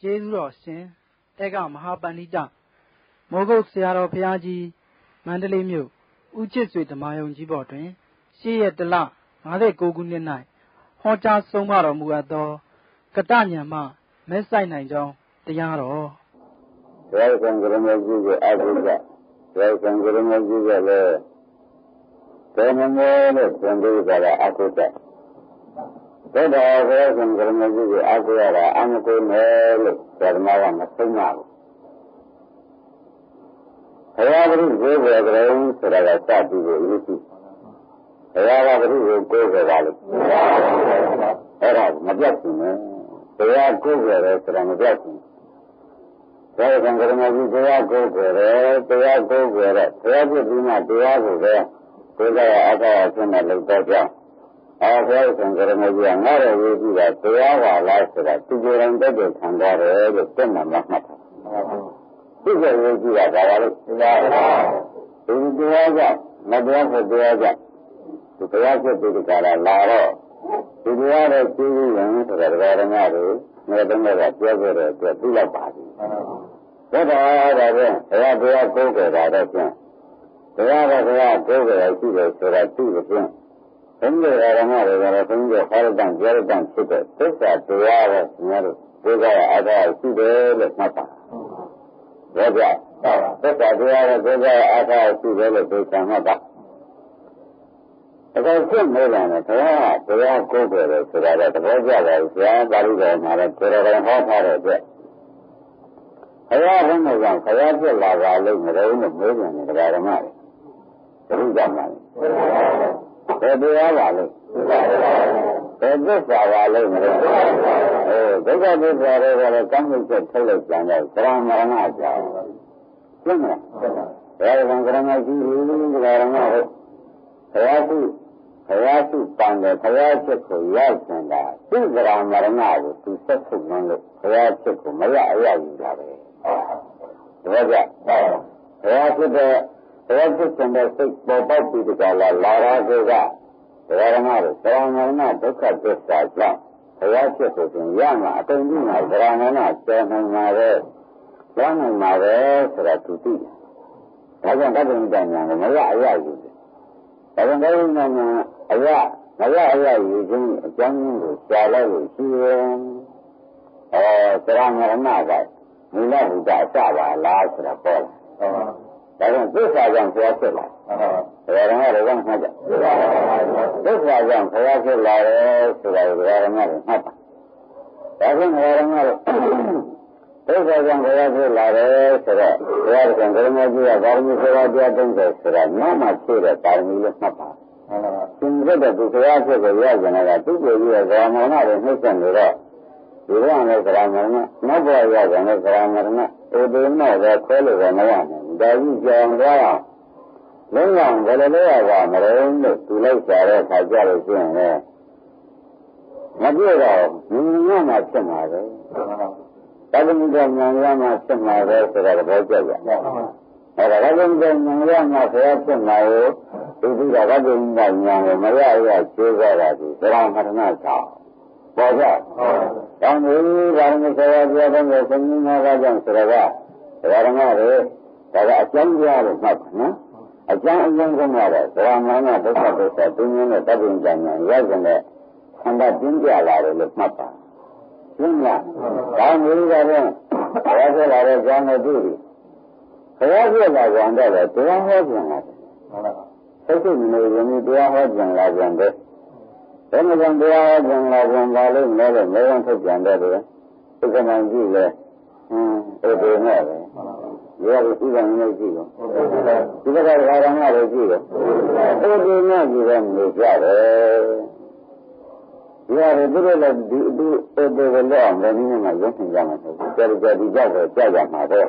ကျေးဇူးတော်ရှင်ဧကမဟာပန္နိတမောဂုတ်ဆရာတော်ဘုရားကြီးမန္တလေးမြို့ဦးချစ်ဆွေဓမ္မယုံကြီးပေါ်တွင်ရှေ့ရက်တလ59ခုနှစ်၌ဟောကြားဆုံးမတော်မူအပ်သောကတဉာဏ်မှမဲဆိုင်နိုင်ကြောင်းတရားတော်ဘုရားဆံကရမကြီးရဲ့အာဟုကဘုရားဆံကရမကြီးရဲ့လည်းဒေမမေနဲ့သံဃာကအာဟုကဒါတော့ဘုရားဆံကရမကြီးရဲ့အာဟုရတာအမကုနဲ့လို့ဓမ္မကမဆုံးပါဘူးဘုရားပရိသေဘယ်ကလေးဆိုတာကစပြီးကိုယူရှိဘုရားကပရိသေကိုယ်ပဲလို့အဲ့ဒါမပြတ်ဘူးနဲ့ဘုရားကိုယ်ပဲဆိုတာမပြတ်ဘူးဘုရားဆံကရမကြီးဘုရားကိုယ်ပဲတရားကိုယ်ပဲဘုရားပြည့်ပြီးမှတရားကိုပဲကိုယ်ကအခါအချင်းနဲ့လောက်တော့ကြောင်းဘုရားဆံကရမကြီးကငါ့ရဲ့ဝိသုကတရားပါလားဆိုတာသူကိုယ်တိုင်တက်တဲ့ခံရတယ်လို့ပြတ်မှမှတ်တာဒီကလေးကြီးကဒါပါလို့တရားဒီတရားကမတရားဖို့တရားကဒီတရားဖြစ်တဲ့ကာလလာတော့ဒီတရားရဲ့ကျိုးရင်းဆိုတာဓမ္မတွေငါတို့ကပြောခဲ့တဲ့အတွက်သိလိုက်ပါပြီဒါတော့ဒါဖြင့်ဘုရားကိုးကြတာတော့ဖြင့်တရားကဘုရားကိုးကြရရှိတယ်ဆိုတာသိလို့ဖြင့်ဘုရားဓမ္မတွေကလည်းဘုရားဟောရတဲ့ပြောရတဲ့ဖြစ်တဲ့သစ္စာတရားပဲငါတို့ကိုးကြရအားသာရှိတယ်လို့မှတ်ပါဒါကြောင့်သစ္စာတရားရဲ့ကိုယ်ကအားထားရှိတယ်လို့ပြောချင်မှာပါဒါကြောင့်ဖြစ်နေတယ်ဘုရားတရားကိုယ်ပဲဆိုတာတော့သဘောကျပါဘူးဆရာပါဠိတော်မှာလည်းကိုယ်တော်ဟောထားတဲ့အတွက်ဘုရားဘုန်းတော်ကဘုရားပြစ်လာပါလို့မတော်ဘူးလို့ပြောတယ်တရားဓမ္မတွေဘုရားမှာဘယ်တရားပါလို့ဘယ်သစ္စာပါလို့မလို့ဒုက္ခသစ္စာတွေကလည်းကောင်းမှုချက်ထုတ်လိုက်ကြတယ်သရမရဏကြောင့်သိမလားဘယ်ကောင်ကရမကြီးလူကရမဟုတ်ဘုရားစုပန်တယ်ဘုရားချက်ကိုရောက်နေတာသူသရမရဏကိုသူဆက်ထုတ်နေလို့ဘုရားချက်ကိုမရအရယူလာတယ်ဒါကြောင့်ဘုရားဖြစ်တဲ့ဘုရားဖြစ်တဲ့စိတ်ပေါ်ပေါက်ပြီးကြလာရာကိုကဘုရားဓမ္မတွေသရမရဏဒုက္ခသစ္စာကြောင့်ဘုရားဖြစ်ကိုပြင်ရမှာအတုံးကြီးမှာသရမရဏကျန်နိုင်မှာပဲကျန်နိုင်မှာပဲဆိုတာသူသိတယ်။ဒါကြောင့်တပ္ပိဉာဏ်ကိုမရအရယူတယ်။ဒါကြောင့်တပ္ပိဉာဏ်အရယူခြင်းအကြောင်းရင်းကိုရှားလိုက်လို့ရှိရင်သရမရဏကမူလဘုဒ္ဓအစပါလားဆိုတာပေါ်လာ။ဒါကြောင့်သစ္စာကြောင့်ဘုရားဖြစ်လာ။ဘုရားဓမ္မတွေကမှတ်ကြ။သစ္စာကြောင့်ဘုရားဖြစ်လာတယ်ဆိုတာကိုဘုရားဓမ္မတွေမှတ်ပါ။ဒါကြောင့်ဘုရားဓမ္မတွေသစ္စာကြောင့်ဘုရားဖြစ်လာတယ်ဆိုတော့ဘုရားကံကရမကြီးကပါရမီဆိုတာတရားသုံးတယ်ဆိုတာနာမဖြစ်တဲ့ပါရမီလို့မှတ်ပါ။သင်္ကြန်တဲ့သူဘုရားဖြစ်ကိုရကြတယ်ကသူ့ကိုကြီးရဲ့ဇာမဏတွေနှိမ့်ဆက်နေတော့ဒီကနေ့ဇာမဏနောက်ဘဝရကြတယ်ဇာမဏဧတေနောပဲခွဲလို့ပဲမရနိုင်ဘူး။ဒါကြီးကြောင်သွားအောင်လုံးဝဘယ်လိုလဲရပါမလဲလို့သူလိုက်ကြတဲ့ခါကြလို့ရှိရင်လည်းမပြည့်တော့ဉာဏ်ရမှဖြစ်မှာပဲ။တပ္ပိဉာဏ်ဉာဏ်ရမှဖြစ်မှာပဲဆိုတာသဘောကျကြ။အဲဒါတပ္ပိဉာဏ်ဉာဏ်ရမှဆရာဖြစ်မှာကိုဒီကတပ္ပိဉာဏ်ကိုမရရကျိုးစားတာဒီသရမရဏကြောင့်ပေါ်ကြ။တောင်းပြီးဘာလို့ဆရာပြောတဲ့ဆင်းရဲငါးပါးကြောင့်ဆိုတော့ဘုရားဓမ္မတွေဒါကအကျဉ်းကြားလို့မှတ်ပါနော်အကျဉ်းဆုံးကတော့သရမရဏဒုက္ခသစ္စာသိဉ္ဇနဲ့တပ္ပိဉာဏ်ရကြတဲ့ဆန္ဒပြင်းကြလာတယ်လို့မှတ်ပါရှင်းလားဒါမျိုးကလည်းဘုရားဆက်လာတဲ့ကျောင်းတော်သူတွေဘုရားဆက်လာကြတယ်တရားဟောပြန်လာတယ်ဟုတ်ကဲ့နေရင်တရားဟောပြန်လာကြတယ်ဘယ်မှာတရားဟောပြန်လာကြပါလိမ့်မယ်လို့မယုံထုတ်ပြန်တယ်ဒီကမှန်ကြည့်လေအဲ့ဒီနဲ့ပဲရောဥပ္ပံနဲ့ကြည့်တော့ဒီကကရာဂနာကိုကြည့်တော့အဲ့ဒီနဲ့ကြည့်တော့နေကြတယ်ရတယ်သူတို့လည်းဒီအတူအဲ့ဒီလည်းလည်းနည်းမှာရုပ်ရှင်ကြမှာဆိုတော့ဒီကြောက်တော့ကြောက်ရမှာပဲ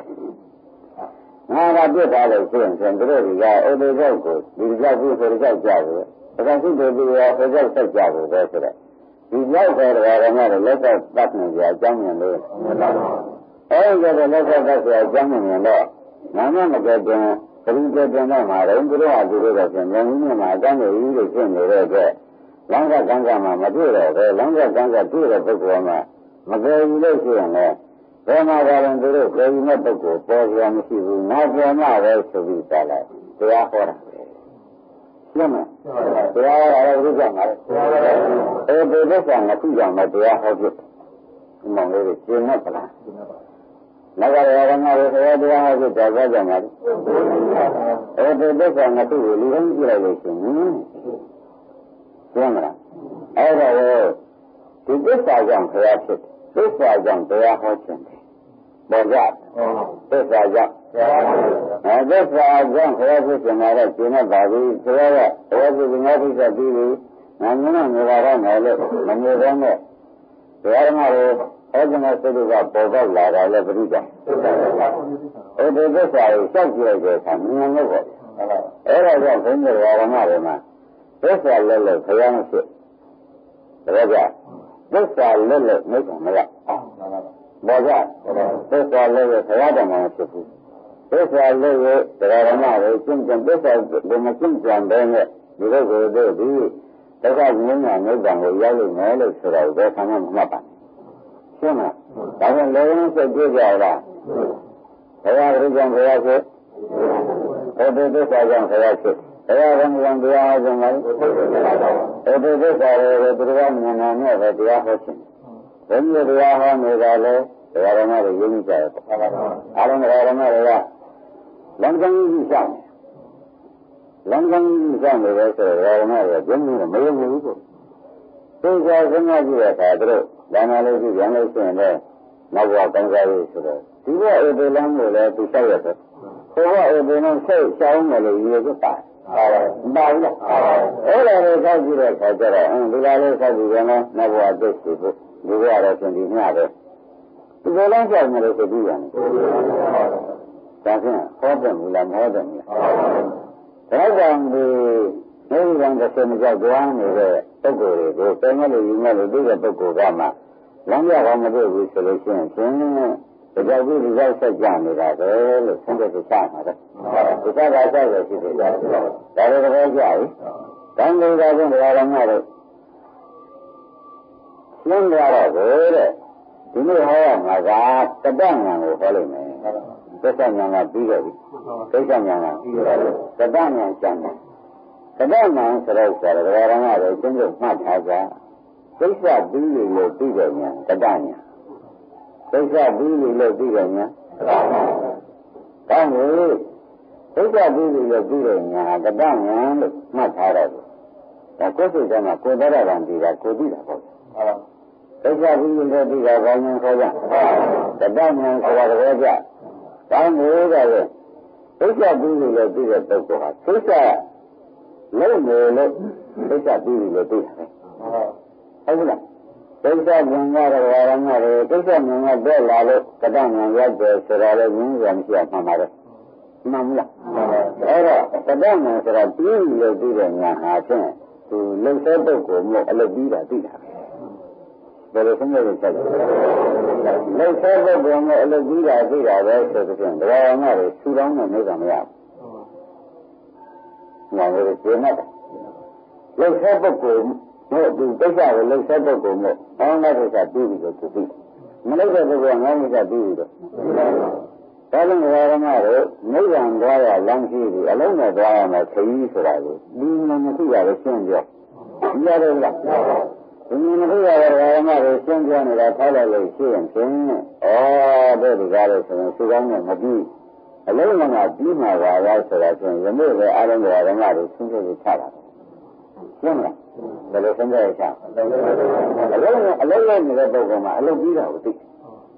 ငါကပြစ်ထားလို့ရှိရင်သူတို့ကအဲ့ဒီကြောက်ကိုဒီကြောက်ပြီးဆိုကြောက်ကြတယ်ဒါကသူတို့ကဟိုကြောက်ဆက်ကြတယ်ပဲဆိုတော့ဒီကြောက်တဲ့ရာဂနာလည်းလက်သက်တတ်နေကြအကြောင်းမြင်လို့အဲဒီကတော့လက်ဆက်သက်ဆိုအကြောင်းမြင်တော့နာမမကတဲ့ပရိသေတင်တော့မှာတော့သူတို့ကသူတို့ကဆိုဉာဏ်ကြီးနဲ့မှာအကြောင်းတွေကြီးတွေဖြစ်နေတဲ့အတွက်လောင်းကကံကမှာမတွေ့တော့ပဲလောင်းကကံကတွေ့တဲ့ပုဂ္ဂိုလ်ကမကြည့်ဘူးလို့ရှိရင်လည်း ဘယ်မှာကလည်းသူတို့ကိုယ်ကြီးမဲ့ပုဂ္ဂိုလ်ပေါ်ကြမရှိဘူးငါပြောမှပဲဆိုပြီးတာလိုက်တရားဟောတာရှင်းမလားတရားဟောတာလည်းဥစ္စာမှာအဲဒီသစ္စာနှစ်ခုကြောင့်လည်းတရားဟောဖြစ်ဒီမောင်လေးတွေရှင်းမဲ့ပလားနောက်ကလည်းဓမ္မတွေဆရာတရားဟောဖြစ်တာကြောင့်ပါအဲဒီသစ္စာနှစ်ခုကိုလူတိုင်းကြည့်လိုက်လို့ရှိရင်ရှင်းမလားအဲ့ဒါကိုဒီသစ္စာကြောင့်ဆရာဖြစ်သစ္စာကြောင့်တရားဟောခြင်းပေါ်ကြသစ္စာကြောင့်သစ္စာကြောင့်ဆရာဖြစ်ခြင်းလည်းကျင့်တတ်ပါပြီဆရာကဘောဇုငါသိစ္စာပြီးပြီငါမင်းကငါကတော့မယ်လို့မမြင်တော့နဲ့တရားဓမ္မကိုဟောခြင်းနဲ့စိတ်ကပေါ်ပေါက်လာတာလည်းပြိတ္တာအဲဒီသစ္စာကိုစောင့်ကြည့်လိုက်တဲ့အခါမြင်လို့ပေါ့အဲ့ဒါကြောင့်ဘုန်းကြီးဓမ္မတွေမှာသစ္စာလည်းလည်းဆရာမဖြစ်ဒါကြသစ္စာလည်းလည်းမိတ်ကမရဘောကြသစ္စာလည်းလည်းဆရာတော်မှာဖြစ်ဘူးသစ္စာလည်းလည်းတရားဓမ္မကိုကျင့်ကြံသစ္စာကိုမကျင့်ကြံဘဲနဲ့ဒီလိုကိုတို့ဒီဒုက္ခဉာဏ်နိဗ္ဗာန်ကိုရောက်လို့မယ်လို့ဆိုတော့ဘယ်ဆံမှမမှတ်ပါနဲ့ရှင်းမလားဒါကြောင့်လည်းစိတ်ကြည့်ကြလားဘုရားဘုရားဘုရားဆိုအဲဒီသစ္စာကြောင့်ဆရာဖြစ်တရားဓမ္မကတရားဟောခြင်းလည်းအဲဒီသစ္စာတွေကိုသူတော်မြင်နာနဲ့ပဲတရားဟောခြင်းဘုရားတရားဟောနေတာလေတရားဓမ္မတွေယဉ်ကြတယ်အားလုံးတရားဓမ္မတွေကလမ်းကြောင်းကြီးရှောင်လမ်းကြောင်းကြီးရှောင်နေတယ်ဆိုတော့တရားဓမ္မတွေကကျင်းနေမယုံဘူးကိုသိကြစဉ်းစားကြည့်တဲ့အခါသူတို့ဒါနာလို့ကြည့်ရလို့ရှိရင်လည်းနောက်ဘဝကောင်းစားရေးဆိုတော့ဒီဘဝဧပေလမ်းကိုလည်းသူလျှောက်ရတယ်ဘဝဧပေနဲ့စိတ်ရှောင်းတယ်လို့ရည်ရွယ်ပါမပါဘူးလားအဲ့ဒါကိုစောင့်ကြည့်တဲ့အခါကျတော့ဒီကလေးစောင့်ကြည့်ရင်လည်းနောက်ဘဝသိရှိဖို့ဒီဘဝတော့ရှင်ဒီမျှပဲဒီလိုလမ်းကြောင်းမလို့ဆိုပြီးရတယ်ဒါဖြင့်ဟောတယ်မလားမဟောတယ်မလားဒါကြောင့်ဒီနိဗ္ဗာန်တစ်ဆင့်ကြောက်ကြွားနေတဲ့ပုဂ္ဂိုလ်တွေကိုပင်မဲ့လို့ယူမဲ့လို့ဒီကပုဂ္ဂိုလ်ကမှလမ်းကြောင်းမတွေ့ဘူးဆိုလို့ရှိရင်ရှင်ဒီကြောက်ပြီးဒီကြောက်ဆက်ကြနေတာပဲလို့ဆင်းရဲချမှာတဲ့ဒီကကဆက်ရရှိတယ်ဒါလည်းတော့ကြာပြီတန်ခိုးတာကတရားဓမ္မတွေရှင်းကြတော့တဲ့ဒီနေ့ဟောရမှာကတတ္တဉာဏ်ကိုဟောလိုက်မယ်သစ္စာဉာဏ်ကပြီးတော့ပြီဒိဋ္ဌဉာဏ်ကပြီးတော့တတ္တဉာဏ်ကျန်တယ်တတ္တဉာဏ်ဆိုတော့တရားဓမ္မတွေကျင့်ကြမှတ်ထားကြဒိဋ္ဌပြီးလို့ပြီးတဲ့ဉာဏ်တတ္တဉာဏ်ဒိဋ္ဌပြီးလို့ပြီးတဲ့ဉာဏ်ကောင်းပြီဒိဋ္ဌပြီးလို့ပြီးတဲ့ဉာဏ်တတ္တဉာဏ်လို့မှတ်ထားတော့ဒါကိုယ်စိတ်ကမှကိုယ်တော်တော်ပြီးတာကိုသိတာပေါ့ဒိဋ္ဌပြီးလို့ပြီးတာဘာဉာဏ်ခေါ်ကြတတ္တဉာဏ်ဆိုတာတကယ်ကြကောင်းပြီတဲ့ဒိဋ္ဌပြီးလို့ပြီးတဲ့ပုဂ္ဂိုလ်ဟာသိစ္စာလုံးလို့သိစ္စာပြီးလို့ပြီးတာပဲဟုတ်လားဒိဋ္ဌဉာဏ်ကတော့ဝါရဏတွေဒိဋ္ဌဉာဏ်ကတက်လာလို့တတ္တဉာဏ်ရောက်တယ်ဆိုတာလည်းရင်းရမရှိမှန်ပါတယ်မှန်လားအဲ့တော့တတ္တဉာဏ်ဆိုတာပြီးလို့ပြီးတဲ့ဉာဏ်ဟာဖြင့်သူလုံတဲ့ပုဂ္ဂိုလ်မျိုးအလုပ်ပြီးတာသိတာဘယ်လိုဆုံးဖြတ်ချက်လဲလုံတဲ့ပုဂ္ဂိုလ်မျိုးအလုပ်ပြီးတာသိတာပဲဆိုတဲ့ဖြင့်တရားဝါရဏတွေထူထောင်းတဲ့နေကမရဘူးနာမည်ကျင်းတာလုံတဲ့ပုဂ္ဂိုလ်မို့ဒီဒိဋ္ဌကိုလုံတဲ့ပုဂ္ဂိုလ်မို့အောင်းတဲ့ဒိဋ္ဌပြီးပြီလို့သူသိမလုံတဲ့ပုဂ္ဂိုလ်ကငါးမိတ်ပြီးပြီတော့ဒါကြောင့်ဝါရဏတို့နိဗ္ဗာန်သွားရလမ်းရှိပြီအလုံးနဲ့သွားရမယ်ခရီးဆိုတာကိုဒီမှာမရှိရလို့ရှင်းပြောရတယ်လားဒီမှာမရှိရတဲ့ဝါရဏတွေရှင်းပြောနေတာထားလိုက်လို့ရှိရင်ဖြင့်တဲ့ဒီကားလို့ဆိုရင်စုကောင်းနဲ့မပြီးအလုံးကပြီးမှာပါလားဆိုတာဖြင့်ယနေ့ပဲအားလုံးဝါရဏတွေရှင်းပြပြီးထားတာရှင်းမလားဘယ်လိုရှင်းပြရချာအလုံးနဲ့နေတဲ့ပုဂ္ဂိုလ်မှာအလုံးပြီးတာကိုသိ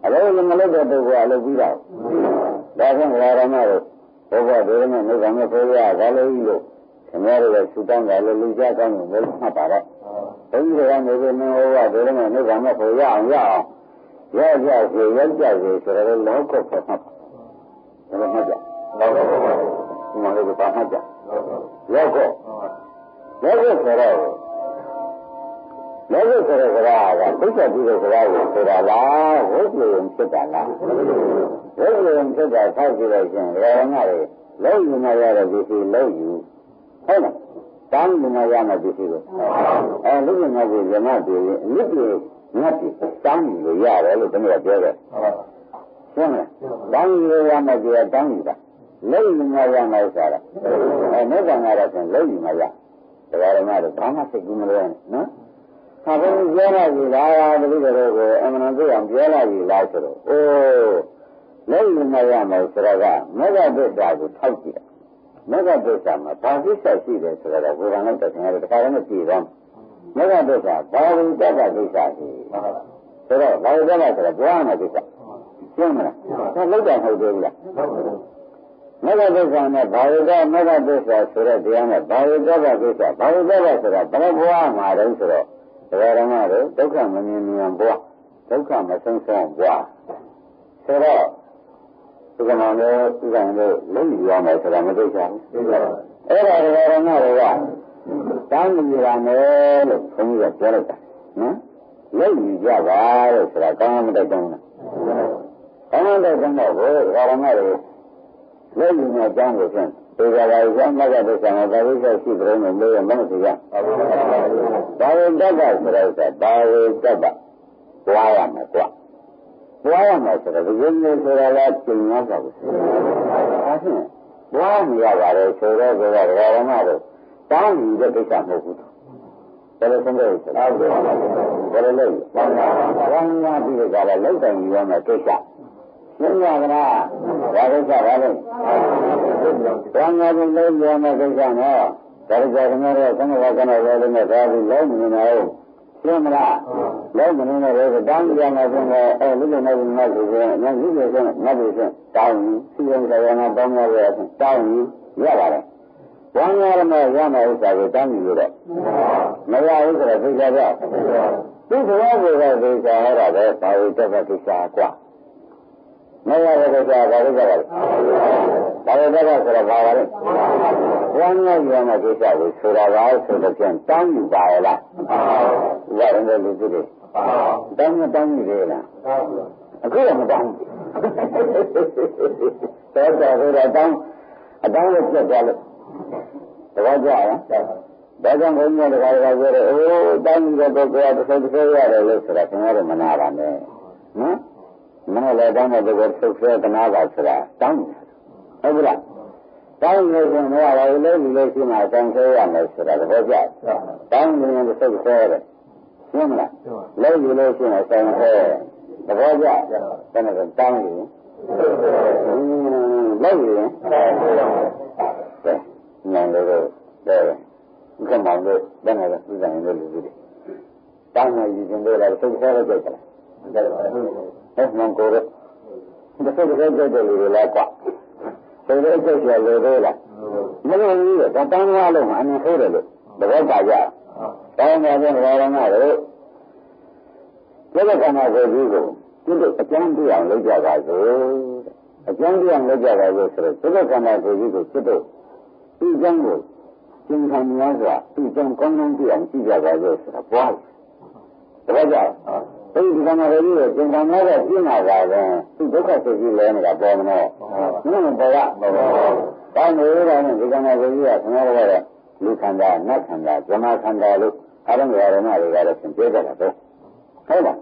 အလုံးမလုပ်တဲ့ပုဂ္ဂိုလ်ကအလုပ်ပြီးတာဒါကြောင့်ဝါရဏတို့ဘုရားဒေရနဲ့နိဗ္ဗာန်ကိုပြောရတာလည်းလို့ခင်ဗျားတို့ကသုတန်းကလည်းလူကြကောင်းလို့မှတ်ပါတော့ဘုန်းကြီးတွေကနေပြီးမင်းဟောရဒေရနဲ့နိဗ္ဗာန်ကိုပြောရအောင်ရကြစေရောက်ကြစေဆိုတော့လောကုတ်ဖတ်မှတ်ပါဘယ်လိုမှတ်ကြလောကုတ်ဒီမှာလည်းပါမှတ်ကြလောကုတ်ဆိုတော့လောကုဆိုတဲ့စကားကသိစ္စာပြီးတဲ့စကားကိုဆိုတာလားဝိပ္ပယံဖြစ်တာလားဝိပ္ပယံဖြစ်တာဆောက်ကြည့်လိုက်ရင်ဓမ္မတွေလုံးယူမရတဲ့ဒီစီလုံးယူဟုတ်လားတောင်းယူမရတဲ့ဒီစီကိုလူ့ငါးကြီးဇမတည်အနစ်ကြီးငါ့ကြီးတောင်းယူလို့ရတယ်လို့တမန်ကပြောတယ် ရှင်းမလားတောင်းယူရမယ်ဒီကတောင်းယူတာလက်ယူမှရမယ်ဆိုတာမေတ္တာငါရဆိုလက်ယူမှရတရားဓမ္မတို့ဘာမှစိတ်ကူးမလို့နော်ဟာဘုရားပြောရည်လားတတိတော်ကိုအမှန်သိအောင်ပြောရည်လားဆိုတော့အိုးလက်ယူမှရမယ်ဆိုတာကမေတ္တာသစ္စာကိုထောက်ကြည့်မေတ္တာသစ္စာမှာဘာသစ္စာရှိတယ်ဆိုတာကဘုရားနဲ့တခါတည်းတခါတည်းနဲ့ကြည့်တော့မေတ္တာသစ္စာဘာဝိတ္တသစ္စာရှိဆိုတော့ဘာဝိတ္တဆိုတာဘွားမှာသစ္စာရှင်းမလားဒါလောက်တာဟုတ်သေးဘူးလားမေတ္တာသစ္စာနဲ့ဘာဝိတ္တမေတ္တာသစ္စာဆိုတဲ့တရားနဲ့ဘာဝိတ္တသစ္စာဘာဝိတ္တဆိုတာဘယ်ဘွားမှာတုန်းဆိုတော့တရားဓမ္မတို့ဒုက္ခမမြင်မြင်ဘွားဒုက္ခမဆုံးဆုံးဘွားဆိုတော့ဒီကနေ့လည်းဒီကနေ့လုံးယူရမယ်ဆိုတာမသိချင်ဘူးအဲ့ဒါတရားဓမ္မတွေကတောင်းယူရမယ်လို့ဘုန်းကြီးကပြောလိုက်တာနော်လုံးယူကြပါလို့ဆိုတာကောင်းမှမတိုက်တော့ဘူးကောင်းတဲ့ကောင်းတော့ဘုရားဓမ္မတွေလုံးယူနေကြောင်းကိုဖြင့်ဒီကလာရမ်းမကတဲ့ဆံမှာဘာလို့ရှိတဲ့လို့လို့မသိကြဘာဝတ္တကဆိုတဲ့ဘာဝတ္တကပွားရမယ်ကွာပွားရမယ်ဆိုတော့ဒီလိုမျိုးဆိုတာကကျင့်ရတာကိုအဲဖြင့်ပွားမရပါလေဆိုတော့ဒီကဓမ္မတို့တောင်းယူတဲ့ကိစ္စမဟုတ်ဘူးဘယ်လိုဆုံးလဲဆိုတာဘယ်လိုလဲဘာမှပြီးကြလားလောက်တိုင်ယူရမယ်ကိစ္စရှင်းရကြလားဘာကိစ္စပါလဲဘာငါတို့လုံးရမယ်ကိစ္စနော်ဒါကြတဲ့ခင်ဗျားတို့သမဝကနဲ့ရောလည်းနဲ့ဒါပြီးလုံးမနေနိုင်ရှင်းမလားလုံးမနေနိုင်တော့တောင်းကြမှာဆိုတော့အဲလူတွေနဲ့မှတ်ဆိုရင်ငါကြီးတွေဆိုငါတွေဆိုတောင်းစီရင်ကြရမှာတောင်းရရဆိုတောင်းရပါတယ်ဘာငါရမယ်ရမယ်ဥစ္စာကိုတောင်းယူလို့တော့မရဘူးဆိုတော့သိကြကြသူ့ဘဝကိုပဲသိကြရတာပဲဘာလို့တက်တဲ့ကိစ္စကွာမရတဲ့ကိစ္စဘာလို့ကြပါလဲဘာလို့တက်တဲ့ဆိုတော့ဘာပါလဲဘာငါရမယ်ကိစ္စကိုဆိုတာပါဆိုတော့ပြန်တောင်းယူပါရဲ့လားရတယ်လူတွေတောင်းယူလေလားအခုတော့မတောင်းဘူးတော်တော်တော့တောင်းအတောင်းလို့ပြတ်သွားလို့တဘောကြလားဒါကြောင့်ဘုန်းကြီးတို့ကပြောတယ်အိုးတောင်းတဲ့ပုဂ္ဂိုလ်ကတစ်ဆယ်ရတယ်လို့ဆိုတာခင်ဗျားတို့မနာပါနဲ့နော်မနာလည်းတောင်းတဲ့ပုဂ္ဂိုလ်ဆုတ်ဆွဲကနာပါဆိုတာတောင်းတယ်ဟုတ်လားတောင်းလို့ဆိုမရပါဘူးလေဒီလိုရှိမှတောင်းဆွဲရမယ်ဆိုတာတဘောကြတောင်းနေရင်ဆုတ်ဆွဲတယ်ရှင်းမလားလုံးယူလို့ရှိရင်တောင်းဆွဲတဘောကြဘယ်နဲ့တောင်းယူလုံးယူရင်ညံလို့တော့ကမောင်တို့ဘယ်နဲ့လဲသူဆိုင်လို့လူတွေတောင်းနေယူခြင်းတွေလည်းသိစေရကြတယ်အဲ့မန်ကိုရဒီစိတ်ကြိုက်တဲ့လူတွေလည်းကွာစိတ်ကြိုက်တဲ့လူတွေလားမလို့ဘူးတော့တောင်းရလို့အရင်ခိုးတယ်လို့သဘောပါကြတောင်းနေတဲ့ဘာရမတို့ဘယ်ကမှကိုကြီးကိုသူတို့အကျမ်းပြအောင်လုပ်ကြပါစို့အကျမ်းပြအောင်လုပ်ကြပါလို့ဆိုတော့ဘယ်ကမှကိုကြီးကိုစစ်တော့ဒီကျမ်းကိုသင်္ခါများစွာဒီကျမ်းကောင်းကောင်းပြအောင်ကြည့်ကြပါလို့ဆိုတာပွားတယ်တပည့်ကြအဲဒီကမှာလည်းသင်္ခါများစွာပြင်းလာတာပဲဒီဒုက္ခစိတ်ကြီးလဲနေတာပေါ်မလို့မင်းမပေါ်ရဘာလို့လဲဒီကမှာလည်းခင်ဗျားတို့ကလူခန္ဓာနတ်ခန္ဓာဇမခန္ဓာလို့အားလုံးရရမတွေကတော့သင်ပြောကြတာပဲဟုတ်လား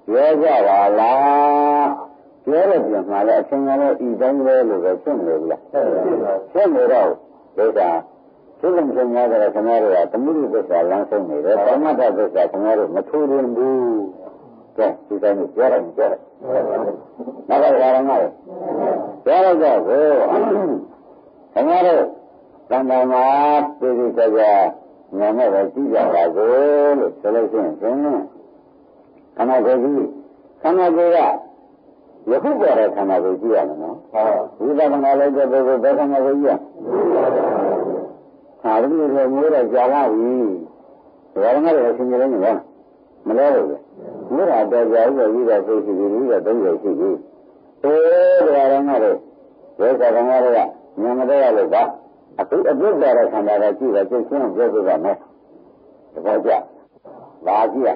ပြောကြပါလားပြောတဲ့ပြန်မှလည်းအချင်းချင်းလည်းဤတိုင်းပဲလို့ပဲဖြစ်နေဘူးလားဖြစ်နေတော့ဒုက္ခသူ့ကိုများကြတယ်ခင်ဗျားတို့ကသမှုသစ္စာလမ်းဆုံးနေတယ်ဓမ္မတသစ္စာခင်ဗျားတို့မထိုးရင်ဘူးကဲဒီတိုင်းကိုပြောရတယ်နောက်ကရရမှာပြောလိုက်တော့ကိုခင်ဗျားတို့သံဃာမှာပြည်သူကြကြညမဲ့ပဲကြည့်ကြပါကိုလို့ဆိုလို့ရှိရင်ခန္ဓာကိုယ်ကြီးခန္ဓာကိုယ်ကယခုပေါ်တဲ့ခန္ဓာကိုယ်ကြည့်ရမယ်နော်ဝိပဿနာလိုက်တဲ့ပုဂ္ဂိုလ်ဘယ်ခန္ဓာကိုယ်ကြီးဟာဒီလိုမျိုးတော့ကြာပါပြီဒါကလည်းအရှင်ကြီးလည်းမလဲမလဲဘူးမျိုးတာတော့ကြာပြီပြီးတော့သိရှိပြီးတော့သုံးရရှိပြီဒါကလည်းငါတို့ဘယ်ကကငါတို့ကညမတော့ရလို့ပါအခုအပြစ်တော်တဲ့ခန္ဓာကကြည့်တော့ကျင့်ချင်းပြောပြပါမယ်တပည့်ကြလာကြည့်ရ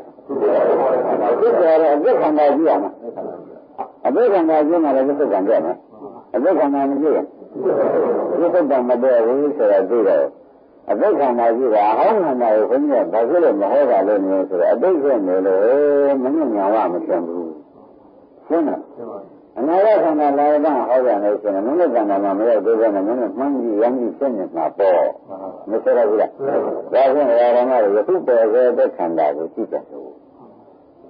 အပြစ်တော်တဲ့အပြစ်ခန္ဓာကြည့်ရမှာအပြစ်ခန္ဓာကြည့်မှလည်းသစ္စာကြည့်မယ်အပြစ်ခန္ဓာမကြည့်ရင်သစ္စာမတည့်ဘူးဆိုတာသိတော့အပြစ်ခန္ဓာကြည့်တာအဟောင်းခန္ဓာကိုဘုရားဘာဖြစ်လို့မဟောတာလဲမျိုးဆိုတော့အပြစ်ဖြစ်နေလို့မညဉ့်ညာဝမဖြစ်ဘူးရှင်းလား အနာဂတ်ခန္ဓာလာတဲ့ဟောပြန်လို့ဆိုရင်မင်းတို့ခန္ဓာမှာမရောက်သေးတဲ့မင်းတို့မှန်းကြည့်ရမ်းကြည့်ဖြစ်နေမှာပေါ့မဆိုရဘူးလားဒါဖြင့်ဓမ္မတွေယခုပေါ်ခဲ့တဲ့ခန္ဓာကိုကြည့်ကြလို့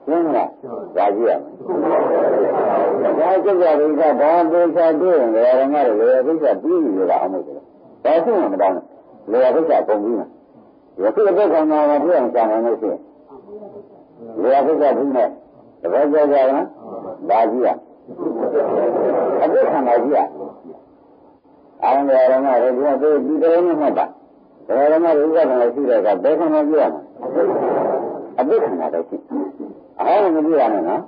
ရှင်းလားဒါကြည့်ရမယ်ဒါကြည့်ကြလို့ကဘာဒေသတွေ့ရင်ဓမ္မတွေလေဘိက္ခပြီးပြီလားအမှုတယ်ဒါရှိမှမတောင်းလေဘိက္ခပုံပြီးမှာယခုတဲ့ခန္ဓာမှာပြည့်အောင်ရှာနိုင်လို့ရှိရင်လေဘိက္ခပြီးမဲ့တပည့်ကြကြလားဒါကြည့်ရအဘိခန္ဓာကြီးอ่ะအာရမရမတွေဒီတော်နဲ့မှတ်ပါဓမ္မတွေဥပဒနာရှိတဲ့ကဘယ်ခန္ဓာကြီးရမလဲအဘိခန္ဓာတော့ရှိအဟောင်းမကြည့်ရနဲ့နော်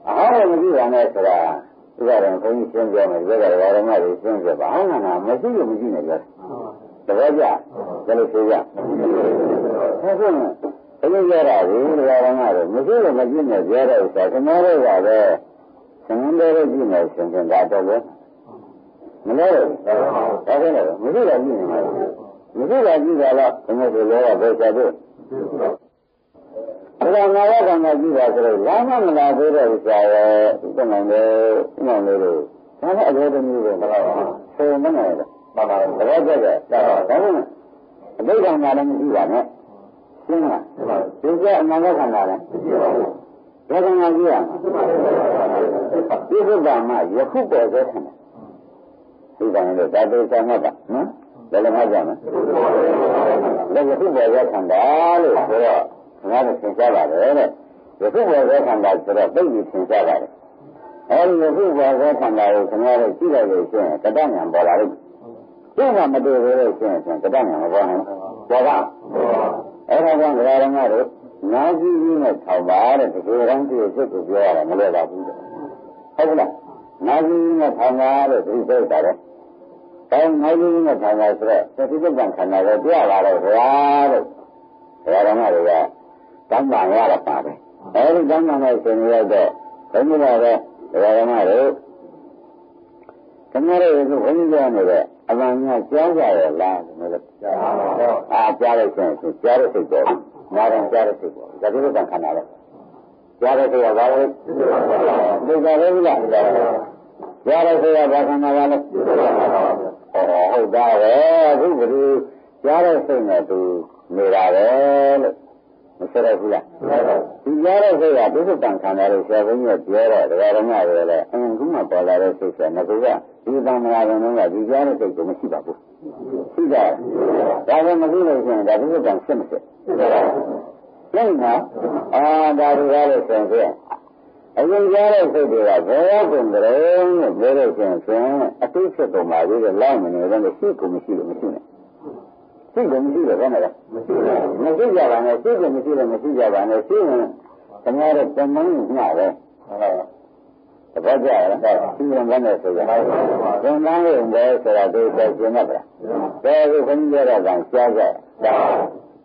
အဟောင်းမကြည့်ရနဲ့ဆိုတာဥပဒနာဘုန်းကြီးရှင်းပြမယ်ဒီကဓမ္မတွေရှင်းပြပါအဟောင်းကမရှိလို့မရှိနေကြတယ်တပည့်ကြဘယ်လိုဆိုရဟုတ်ကဲ့ဘယ်လိုရတာလဲဓမ္မတွေမရှိလို့မကြည့်နေကြတဲ့ဥစ္စာသမားတွေကပဲသင်္ကြန်လေးကြည့်နေရှင်ပြန်တာတော့လေမလဲဒါကလည်းမရှိတာကြည့်နေမှာမရှိတာကြည့်တာလားဘယ်လိုလဲဘယ်ချက်တို့ဒါကငါရကံကြည့်တာဆိုတော့လာမမလာသေးတဲ့ဥစ္စာရဲ့ဒီနိုင်လေဥနိုင်လေးတို့ဒါနဲ့အသေးသေးမျိုးပဲဆိုမနေတော့ပါပါတော့ကြက်ဒါကအဘိဓမ္မာလည်းမရှိပါနဲ့ရှင်းလားဒီကအနာဂတ်ခန္ဓာလည်းဘယ်ကံကြည့်ရမှာဒီဘုဒ္ဓမှာယခုပေါ်စေခန္ဓာဒီကံလည်းဒါတေချာမှတ်ပါနော်ဘယ်လိုမှတ်ကြမလဲယခုပေါ်စေခန္ဓာလို့ဆိုတော့ငါတို့သင်ကြားပါတယ်တဲ့ယခုပေါ်စေခန္ဓာဆိုတော့သိပြီးသင်ကြားပါတယ်အဲဒီယခုပေါ်စေခန္ဓာကိုခင်ဗျားတို့ကြည့်လိုက်လို့ရှိရင်ကတ္တဉာဏ်ပေါ်လာလို့ဒီကမတွေ့သေးလို့ရှိရင်ကတ္တဉာဏ်မပေါ်နိုင်ပေါ်ပါအဲ့ဒါကြောင့်ဓမ္မတို့နာကြည့်ပြီးနဲ့ထောက်ပါတဲ့ဒီလိုတိုင်းဒီစိတ်ကိုပြောရတာမလွယ်ပါဘူးဟုတ်ကလားနာကြည့်ပြီးနဲ့ထောက်ပါတဲ့ဒီစိတ်ပါတယ်အဲနာကြည့်ပြီးနဲ့ထောက်ပါဆိုတော့သတိပ္ပံခန္ဓာကိုပြရပါတော့ဗျာတဲ့ဓမ္မတွေကတမ်းပါရတာပါတယ်အဲဒီတမ်းပါနဲ့ရှင်ရတဲ့ဘုန်းကြီးကလည်းဓမ္မတို့ခင်ဗျားတို့ကဘုန်းကြီးပြောနေတဲ့အမှန်များကြားကြရလားဒီလိုကြားလို့ရှိရင်ကြားတဲ့စိတ်ပေါ်နားရင်ကြားတဲ့စိတ်ပေါ်ဒါဒီလိုတန်ခန္ဓာလဲကြားတဲ့စိတ်ကဘာလဲသိကြတယ်ဘူးလားကြားတဲ့စိတ်ကဘာခန္ဓာလဲဟုတ်တာပဲအခုဘယ်လိုကြားတဲ့စိတ်နဲ့သူနေတာပဲလို့မဆိုရဘူးလားဒီကြားတဲ့စိတ်ကဒုက္ခတန်ခန္ဓာလို့ဆရာဘုန်းကြီးကပြောတော့တရားဓမ္မတွေလည်းအင်းခုမှပေါ်လာတဲ့စိတ်ကငါကဒီတန်ခါရင်တော့ဒီကြားတဲ့စိတ်ကိုမရှိပါဘူးရှိကြဒါပဲမသိလို့ရှိရင်ဒါဒုက္ခတန်ဖြစ်မဖြစ်ကျင့်တာဒါတွေကားလို့ဆိုရင်အရင်ကြားတဲ့စိတ်တွေကဘယ်ရောက်ကုန်ကြလဲလို့ပြောလို့ရှိရင်အသိဖြစ်ကုန်ပါသေးတယ်လောက်မနေတော့ရှိကုန်မရှိလို့မရှိနဲ့ရှိကုန်မရှိလို့ဘယ်နဲ့လဲမရှိကြပါနဲ့ရှိကုန်မရှိလို့မရှိကြပါနဲ့ရှိရင်ခင်ဗျားတို့တမန်ညပဲတပတ်ကြရတာရှိရင်ဘယ်နဲ့ဆိုကြသင်္ကန်းလို့ပဲဆိုတာဒီပဲရှင်းတတ်ပါဒါကိုခွင့်ရတော့ကကြားကြတာ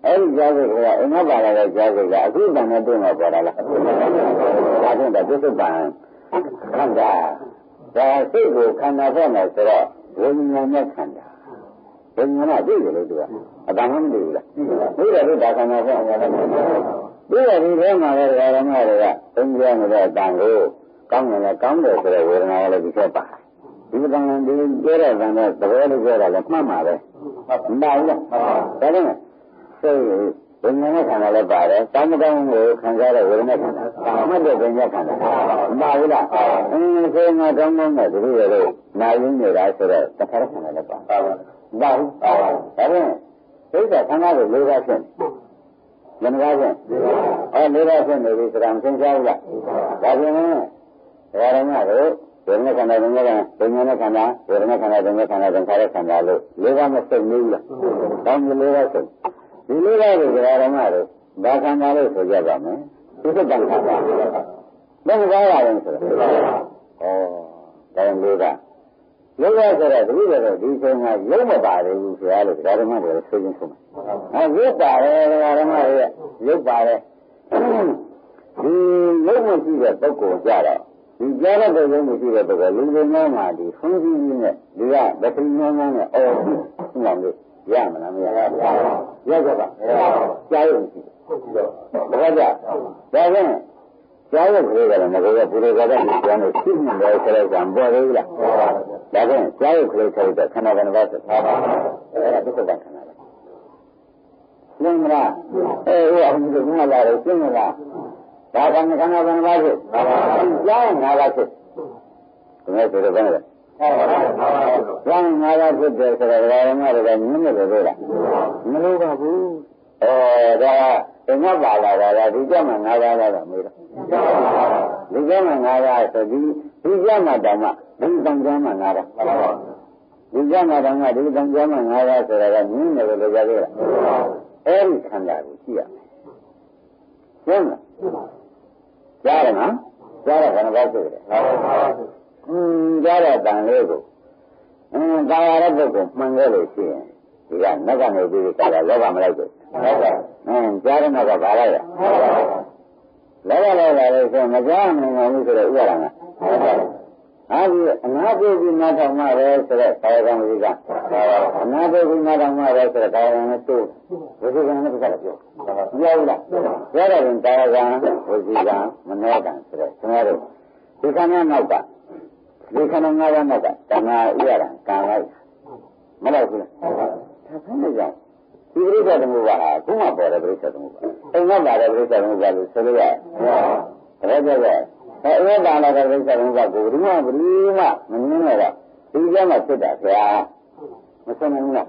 အဲ့ဒီကြားစိတ်ကအင်္ဂပါလာတဲ့ကြားစိတ်ကအခုတန်နဲ့တွင်းမှာပေါ်လာလားဒါဖြင့်ဒါပြစ္ဆုတ်ပံခန္ဓာဒါစိတ်ကိုခန္ဓာဖွဲ့မယ်ဆိုတော့ဝိညာဉ်နဲ့ခန္ဓာဝိညာဉ်ကသိတယ်လို့သူကအတန်မှမသိဘူးလားသိတယ်လို့ဒါခန္ဓာဖွဲ့တယ်သိတယ်ဒီထဲမှာလည်းဓမ္မတွေကသင်ကြားနေတဲ့အတန်ကိုကောင်းတယ်လဲကောင်းတယ်ဆိုတဲ့ဝေဒနာလည်းဒီချက်ပါဒီကံဒီပြောတဲ့ကံနဲ့သဘောလေးပြောတာလည်းမှတ်မှာပဲမပါဘူးလားဒါလည်းစိတ်ဝိညာဉ်နဲ့ခန္ဓာလည်းပါတယ်တောင်းမကောင်းကိုခံစားတဲ့ဝေဒနာခန္ဓာမှတ်တဲ့ဉာဏ်ခန္ဓာမပါဘူးလားဆိုငါတောင်းတဲ့ဒီလိုလေနာရင်းနေတာဆိုတော့သက္ခရခန္ဓာလည်းပါမပါဘူးဒါဖြင့်စိတ်ကခန္ဓာကို၄ပါးဖြစ်ဘယ်နှပါးဖြစ်၄ပါးဖြစ်နေပြီဆိုတာမသိကြဘူးလားဒါဖြင့်ဓမ္မတို့ဝေဒနာခန္ဓာဝိညာဉ်နဲ့ခန္ဓာဝေဒနာခန္ဓာသင်္ခါရခန္ဓာလို့၄ပါးမစိတ်နေဘူးလားတောင်း၄ပါးစိတ်ဒီလိုပါလေဓမ္မတို့ဘာခန္ဓာလို့ဆိုကြပါမယ်သုတ္တံခန္ဓာဘယ်လိုပါရလဲဆိုတော့တိုင်းလေးကလောကဆိုတော့ဒီလိုတော့ဒီချိန်ကရုပ်မပါသေးဘူးဆရာလို့ဓမ္မတွေဆိုချင်းဆုံးရုပ်ပါတယ်ဓမ္မတွေရုပ်ပါတယ်ဒီရုပ်မရှိတဲ့ပုဂ္ဂိုလ်ကြတော့ဒီကြားတဲ့ရုပ်မရှိတဲ့ပုဂ္ဂိုလ်လူတွေမှာဒီဖုံးကြီးကြီးနဲ့ဒီကဗတိငန်းငန်းနဲ့အော်ပြီးဟောလို့ရမလားမရဘူးရကြပါကြားရုံရှိတယ်ဘာကြဒါဖြင့် ကြားရုပ်ကလေးကလည်းငါကဘုရားကလည်းပြန်လို့ရှိနေတယ်ဆိုတော့ကံပေါ်သေးလားဒါဖြင့်ကြားရုပ်ကလေးဆိုတော့ခန္ဓာကဏ္ဍပါဆိုအဲ့ဒါဒုက္ခကခန္ဓာလားရှင်းမလားဟိုအမှုကငါလာတယ်ရှင်းမလားဒါကခန္ဓာကဏ္ဍပါဆိုကြားငါလာဖြစ်ဒီမဲ့ဆိုတော့ဘယ်လဲကျောင်းငါးပါးဖြစ်တယ်ဆိုတော့ဓမ္မတွေကညင်းနေတယ်လို့လားမလို့ပါဘူးဒါကငါပါလာတာဒီကျမှငါးပါးလာတာမေးတော့ဒီကျမှငါးပါးဆိုဒီကျမှတောင်မှဒီတန်ကျမှငါးပါးဒီကျမှတောင်မှဒီတန်ကျမှငါးပါးဆိုတာကညင်းနေတယ်လို့ကြားသေးလားအဲ့ဒီခန္ဓာကိုကြည့်ရမယ်ရှင်းလားကြားရနော်ကြားရခန္ဓာပါဆိုတယ်ကြားတဲ့တန်လေးကိုကာယရပုဂ္ဂိုလ်မှန်ခဲ့လို့ရှိရင်ဒီကနတ်ကနေပြီးကာယလောကမလိုက်ဘူးကြားတဲ့နောက်ကဘာလိုက်လဲလောကလိုက်လာလို့ဆိုမကြားနိုင်ဘူးဆိုတော့ဥရတာဟာဒီအနာပုဂ္ဂိနာထောင်မှပဲဆိုတော့ကာယကံဝိကအနာပုဂ္ဂိနာထောင်မှပဲဆိုတော့ကာယကံနဲ့တိုးဝိကံနဲ့ပတ်သက်ပြောပြောလားပြောတယ်ကာယကံဝိကံမနောကံဆိုတော့ကျွန်တော်တို့ဒီခန္ဓာနောက်ကဒီခန္ဓာငါးပါးနောက်ကတဏှာဥရတာကံလိုက်မလိုက်ဘူးလားဒါဖမ်းနေကြဒီပရိစ္ဆေသမုပ္ပါဟာခုမှပေါ်တဲ့ပရိစ္ဆေသမုပ္ပါအိမ်ကလာတဲ့ပရိစ္ဆေသမုပ္ပါလို့ဆိုလို့ရတယ်ဒါကြတဲ့အိမ်ကလာတဲ့ပရိစ္ဆေသမုပ္ပါကိုဘယ်မှမငင်းနဲ့တော့ဒီကျမ်းမှာဖြစ်တာခင်ဗျာမဆုံးနိုင်ဘူးလား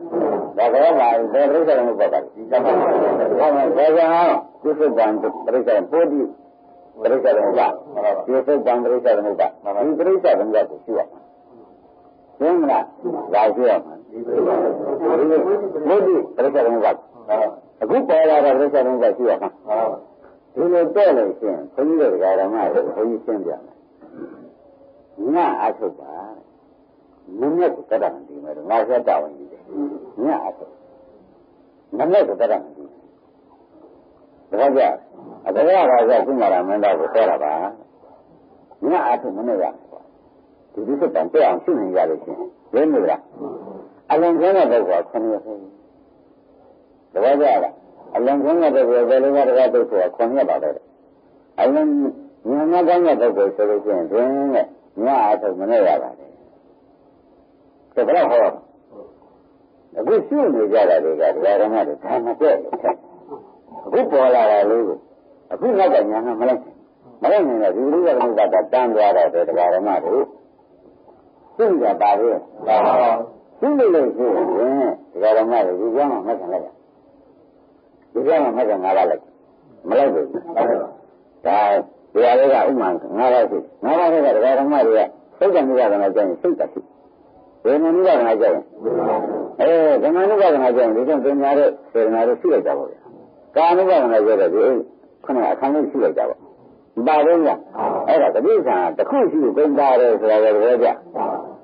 ဒါကြောင့်ပါဒီပရိစ္ဆေသမုပ္ပါကဒီကံမှာဒါကြောင့်ကုသဗံပရိစ္ဆေပို့ဒီပရိစ္ဆေသမုပ္ပါဒီသုတ်တံပရိစ္ဆေသမုပ္ပါဒီပရိစ္ဆေသမုပ္ပါကိုရှိရမှာရှင်းမလားဒါရှိရမှာဒီပရိစ္ဆေသမုပ္ပါအခုပေါ်လာတဲ့ပရိစ္ဆေသမုပ္ပါရှိရမှာဒီလိုတဲ့လို့ရှိရင်ဘုန်းကြီးတို့ဓမ္မတွေဘုန်းကြီးရှင်းပြမယ်ညအထုတ်ပါနည်းနဲ့တတ်တာမဒီမဲ့ငါဆက်တာဝင်ကြီးတယ်ညအထုတ်နည်းနဲ့တတ်တာမဒီဒါကြအတရားဘာသာကုမာရမင်းသားကိုပြောတာပါညအထုတ်မနဲ့ရပါဒီဒီစက်တန်တဲ့အောင်ရှင်းနေရလို့ရှိရင်ရင်းမလားအလုံးစုံတဲ့ပုဂ္ဂိုလ်က9ရက်ပဲဒါကြလားအလုံးစုံတဲ့ပုဂ္ဂိုလ်ဘယ်လိုကတည်းကတုတ်ဆိုတာ9ရက်ပါပဲအလုံးညံ့ကောင်းတဲ့ပုဂ္ဂိုလ်ဆိုလို့ရှိရင်တွင်နဲ့ညအထုတ်မနဲ့ရပါတယ်ဒါကြတော့ဟောအခုရှင်းနေကြတာတွေကဓမ္မတွေဒါမတည့်တယ်အခုပေါ်လာတာလေးကိုအခုနောက်ကညာမလိုက်နိုင်တော့ဒီလိုကလည်းတန်းသွားတော့တယ်တရားဓမ္မတွေသိကြပါလေသိလို့ရှိရင်တရားဓမ္မတွေဒီကြောင့်မှတ်ခံလိုက်ဒီကြောင့်မှတ်ခံငါးပါးလိုက်မလိုက်ဘူးဒါတရားတွေကဥမာငါးပါးရှိငါးပါးကတရားဓမ္မတွေကစိတ်ကံမိရကနာကျရင်စိတ်တရှိဝေဒနာမိရကနာကျရင်ဓမ္မမိရကနာကျရင်ဒီကြောင့်ပညာရဲ့စေနာတွေရှိလိုက်ကြပါဗျာကာမိရကနာကျတော့ဒီခုနအခန်းလေးရှိလိုက်ကြပါပါဘူးလားအဲ့ဒါတတိယတခုရှိကိုကုန်တာတယ်ဆိုတာလည်းပြောကြ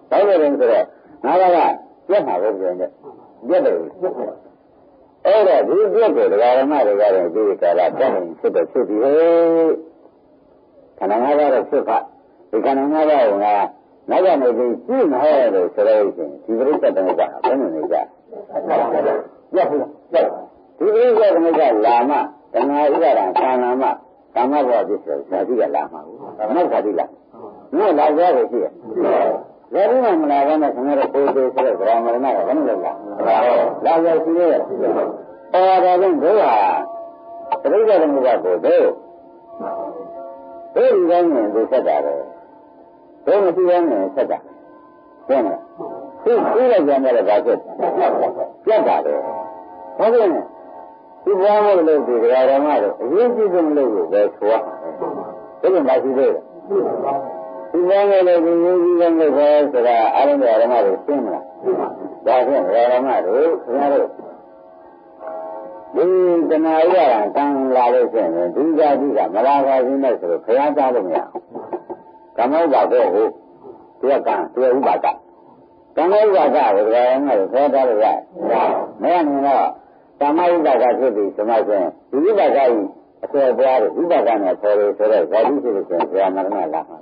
ဘာလို့လဲဆိုတော့ငါကပြတ်မှာပဲပြောနေပြတ်တယ်အဲ့ဒါဒီပြတ်တယ်ဒကာရမတွေကလည်းဒီကာလတက်နေဖြစ်တဲ့ဖြစ်ပြီးဟဲ့ခန္ဓာငါးပါးတော့ဖြစ်ဖဒီခန္ဓာငါးပါးကနောက်ကနေပြီးကြည့်မဟဲ့လို့ဆိုလို့ရှိရင်ဒီပရိစ္ဆေသမုပ္ပါဘယ်လိုနေကြပြတ်ဘူးဒီပရိစ္ဆေသမုပ္ပါလာမတဏှာဥပါဒံခန္ဓာမကာမဘောပစ္စည်းဇာတိကလာမှာဘူးနောက်ဇာတိလာဘယ်လာကြရရှိရဲ့ဇာတိကမလာဘဲနဲ့ခင်ဗျားတို့ပို့သေးဆိုတော့ဗြဟ္မဏကဘယ်လိုလဲလာရရှိရဲ့အော်ဒါကြောင့်ဘုရားပရိစ္ဆေသမုပ္ပါကိုတို့ဒီတိုင်းနဲ့ဒီဆက်တာပဲတို့မရှိဘဲနဲ့ဆက်တာရှင်းမလားသိလိုက်ကြတယ်ဒါဖြစ်ပြတ်တာပဲဟုတ်ကဲ့ဒီဘဝမှာလို့ဒီဓမ္မတွေအရေးကြီးဆုံးလို့ပဲဆိုရမယ်ဒါကြောင့်မရှိသေးဘူးဒီဘဝမှာလို့ဒီရေးကြီးဆုံးလို့ပဲဆိုတာအားလုံးဓမ္မတွေရှင်းမလားဒါဖြင့်ဓမ္မတွေခင်ဗျားတို့ဒီတဏှာရတာတန်လာလို့ရှိရင်ဒီဇာတိကမလာပါဘူးနဲ့ဆိုတော့ခရမ်းသားလို့မရဘူးကမ္မဥပါဒေဟုတ်သူကံသူဥပါဒကံဥပါဒကိုဓမ္မတွေခေါ်တာလို့ရတယ်မရနိုင်တော့ကာမဥပါဒဖြစ်ပြီးဆိုမှဆိုရင်ဒီဥပါဒကြီးအဆွဲပွားတယ်ဥပါဒနဲ့ခေါ်လို့ဆိုတော့ဇာတိဖြစ်လို့ဆိုရင်ဇာမရဏလာမှာ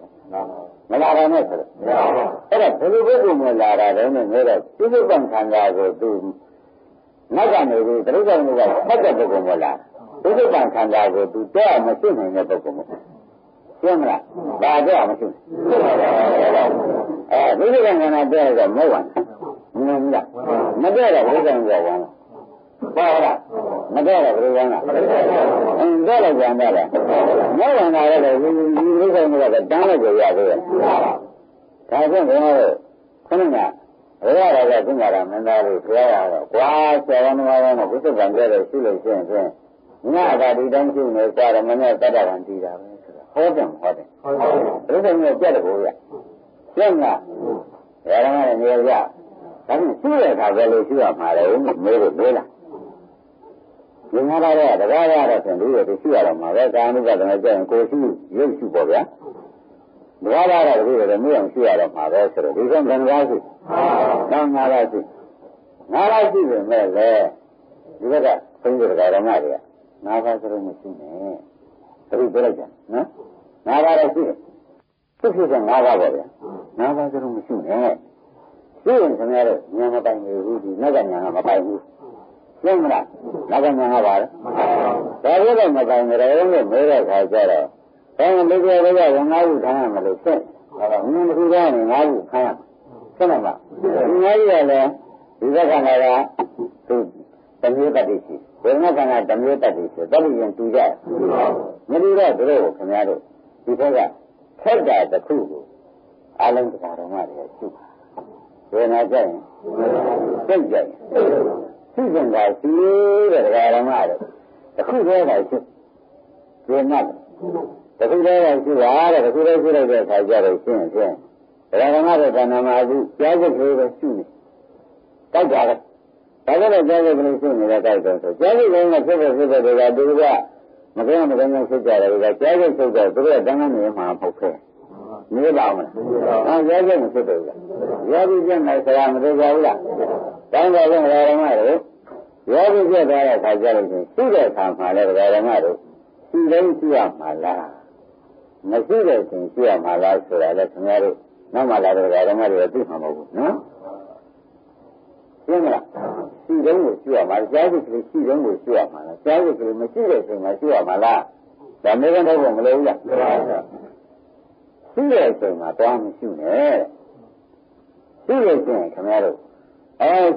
မလာပါနဲ့ဆိုတော့အဲ့ဒါဘယ်လိုပုဂ္ဂိုလ်မျိုးလာတာလဲနဲ့ငဲတော့ပြစ္ဆုတ်ပံခန္ဓာကိုသူနောက်ကနေပြီးတိရစ္ဆာန်တွေကဖတ်တဲ့ပုဂ္ဂိုလ်မျိုးလာပြစ္ဆုတ်ပံခန္ဓာကိုသူတော့မရှိနိုင်တဲ့ပုဂ္ဂိုလ်မျိုး ရှင်းမလားဒါကြောက်မရှိဘူးဒီလိုကငါပြောတော့မဟုတ်ပါဘူးမင်းလားမပြောတော့ဘယ်ကောင်ပြောပါ့ပါလားမပြောတော့ဘယ်ကောင်လားပြောလိုက်ကြတယ်လေမဟုတ်ပါဘူးလေဒီလိုကောင်ကတန်းလိုက်ကြရသေးတယ်ဒါကြောင့်ဘုရားတို့ခဏကဘုရားတော်ကသင်္ကြန်မင်းသားလေးဖျားရတော့ကွာဆရာတော်ကလည်းဘုသဗ္ဗံကျတဲ့ရှိလို့ရှိရင်ဖြင့်ငါကဒီတိုင်းရှိနေကြတယ်မနဲ့တတ္တဗံတည်တာပဲဆိုတော့ဟောတယ်ဘုရားမျိုးကြက်တယ်ကိုရရှင်းလားဘယ်တော့မှနေရကြဒါဖြင့်ရှိတဲ့အခါပဲလို့ရှိရမှာလေမေးလို့မေးလားဒီမှာတော့တရားရတော့ဖြင့်ဒီလိုရှိရတော့မှာပဲကာယ ानु ပဒနာကျရင်ကိုယ်ရှိရုပ်ရှိပေါ့ဗျာဘာသာတော့ဒီလိုမျိုးအောင်ရှိရတော့မှာပဲဆိုတော့ဒီကံကံကားရှိနောက်ငါးပါးရှိငါးပါးရှိပြီမဲ့လေဒီဘက်ကဘုန်းကြီးတရားဓမ္မတွေကငါးပါးစလုံးမရှိနဲ့သတိပြလိုက်ကြနော်ငါးပါးတော့ရှိဖြစ်ဖြစ်ကငါးပါးပါဗျာငါးပါးစလုံးမရှိနဲ့ရှိရင်ခင်ဗျားတို့ဉာဏ်မပိုင်ဘူးဒီနောက်ကဉာဏ်ကမပိုင်ဘူးရှင်းမလားနောက်ကဉာဏ်ကပါလားဒါလည်းတော့မပိုင်ကြတယ်လို့မဲတဲ့ခါကျတော့ဒါကလူတွေလည်းကငါးခုခံရမလို့ဖြစ်ဒါကမြင်မှုကနေငါးခုခံရရှင်းမလားဒီငါးခုကလည်းဒီဘက်ကလည်းသူတမျိုးတတ်ရှိဘယ်မှာကတမျိုးတတ်ရှိတတ်ရင်တူကြမတူတော့တို့ခင်ဗျားတို့ဒီဘက်ကထက်တာတစ်ခုကိုအလုံးတရားတော်မှတွေရှိဘယ်နာကြရင်သိကြရင်သိကြတာရှိတဲ့တရားတော်မှတွေတစ်ခုတည်းကရှိဒီမှာတခုတည်းကရှိတာတဲ့တခုတည်းရှိလိုက်တဲ့အခါကျတော့ရှင်းရှင်းတရားဓမ္မတွေကနာမအခုကြားချက်ကလေးပဲရှိနေတိုက်ကြတယ်ဒါကြတော့ကြားချက်ကလေးရှိနေတဲ့တိုက်တော့ဆိုကြားချက်ကလေးကဖြစ်တဲ့တွေကသူကမကင်းမကင်းဖြစ်ကြတယ်ကကြားချက်ထုတ်တော့သူကတန်းတန်းနေမှာမဟုတ်ခဲနေပါမလားကြားချက်မဖြစ်တော့ဘူးရောပြီးပြတ်နေဆရာမသိကြဘူးလားတိုင်းပါတော့တရားဓမ္မတွေရောပြီးပြတ်သွားတဲ့အခါကျတော့ရှိတဲ့အခါမှာလည်းတရားဓမ္မတွေရှိတိုင်းရှိရမှာလားမရှိတဲ့ရှင်ရှိရမှာလားဆိုတာလည်းခင်ဗျားတို့နောက်မှလာတဲ့ဓမ္မတွေသိမှာမဟုတ်ဘူးနော်ရှင်းမလားရှိတိုင်းကိုရှိရမှာကြားစိတ်ကလေးရှိတိုင်းကိုရှိရမှာလားကြားစိတ်ကလေးမရှိတဲ့ချိန်မှာရှိရမှာလားဒါမျိုးကတော့မလို့ဘူးလားရှိတဲ့ချိန်မှာတောင်းမရှိနဲ့ရှိတဲ့ချိန်ခင်ဗျားတို့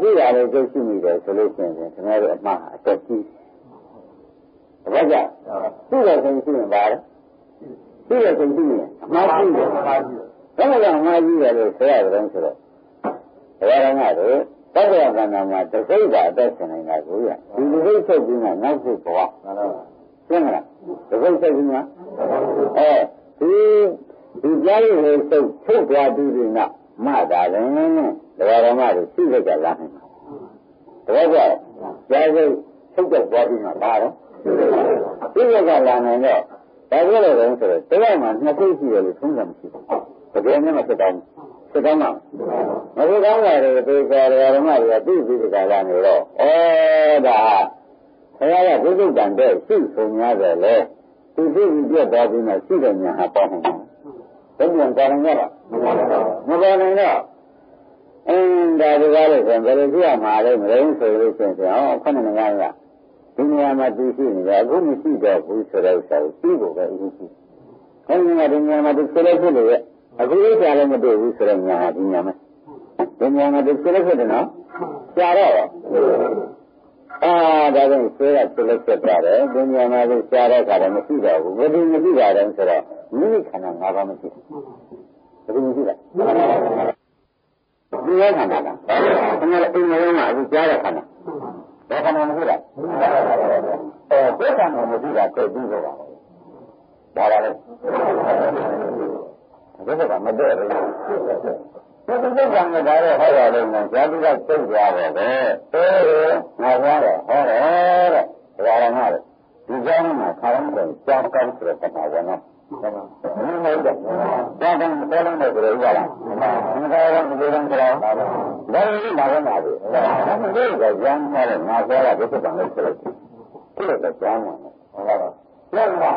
ရှိတာလည်းကျုပ်ရှိမိတယ်ဆိုလို့ရှိရင်ခင်ဗျားတို့အမှားအတက်ကြီးဘာကြောင့်ရှိတဲ့ချိန်ရှိရင်ပါလဲရှိတဲ့ချိန်ရှိရင်အမှားရှိတယ်ဘာကြောင့်အမှားကြီးတယ်လို့ဆိုရတယ်ဆိုတော့ဘယ်တော့မှတော့သတ္တဝါကံမှာတစိမ့်တာအသက်ရှင်နေတာကိုရဒီလူစိတ်ချုပ်ပြီးမှနောက်စိတ်ဘဝရှင်းမလားတစိမ့်ချုပ်ပြီးမှဒီကြားရည်ကိုချုပ်သွားပြီးဒီနောက်မှတာလည်းတရားဓမ္မတွေသိကြကြလာနိုင်မှာတကယ်ကြောင့်ကြားရည်ချုပ်သွားပြီးမှပါတော့သိကြကြလာနိုင်တော့ဒါကြလို့တော့ဆိုတော့တရားမှာနှစ်သိရှိတယ်လို့သုံးတာမရှိဘူးတကယ်နဲ့မဖြစ်တော့ဖြစ်တော့မှမဖြစ်တော့လည်းဒီကာရဓမ္မတွေကသိပြီးဒီကလာနေတော့ဒါဆရာကဘုဒ္ဓတန်တဲ့ရှိဆိုများတယ်လေသူသိပြီးပြတ်သွားပြီးမှရှိတဲ့ညာဟာပေါင်းနေတယ်ဘယ်ပြန်ကြရင်ရတော့မပေါ်နိုင်တော့ဒါဒီကားလို့ဆိုရင်ဘယ်လိုကြည့်ရမှာလဲမလို့ဆိုလို့ရှိရင်ခုနကကဒီနေရာမှာသူရှိနေတယ်အခုမရှိတော့ဘူးဆိုတော့ဆိုပြီးဖို့ပဲအရေးကြီးအဲဒီမှာဒီနေရာမှာသူဆက်လက်ဖြစ်လို့အခုလေးကြာလည်းမတွေ့ဘူးဆိုတော့ညာဒီညာမှာဒီညာမှာသူဆက်လက်ဖြစ်တယ်နော်ကြာတော့ဒါကြောင့်ဆွေးရဆက်လက်ဖြစ်သွားတယ်ဒီညာမှာသူကြာတဲ့အခါတော့မရှိတော့ဘူးဘယ်သူမရှိတာလဲဆိုတော့မိမိခန္ဓာ၅ပါးမရှိဘူးဘယ်သူမရှိလဲဒီခန္ဓာလားခန္ဓာအိမ်ထဲမှာအခုကြားတဲ့ခန္ဓာဘာခန္ဓာမရှိလားဘယ်ခန္ဓာမရှိတာသိပြီးတော့ပါဒါပါလေဘယ်ကမတည့်ဘူးဒီကိစ္စကလည်းဒါတော့ဟောရတယ်နော်ဇာတိကသိသွားတယ်ပဲငါပြောတယ်ဟောတယ်တဲ့ဒါရမှာဒီကြောင်းမှာခါရမ်းတယ်ကြောင်းကောင်းဆိုတဲ့ပမာဝနာဟုတ်တယ်ကြောင်းကောင်းတယ်လို့ပြောလို့ရလားဒီကောင်းဒီကောင်းကြတော့ဒါလည်းဘာလို့မလဲဒါကကြောင်းမှာငါပြောတာဒီကိစ္စလည်းဆိုလို့ဒီလိုကြောင်းမှာဟုတ်လားလက်မှာ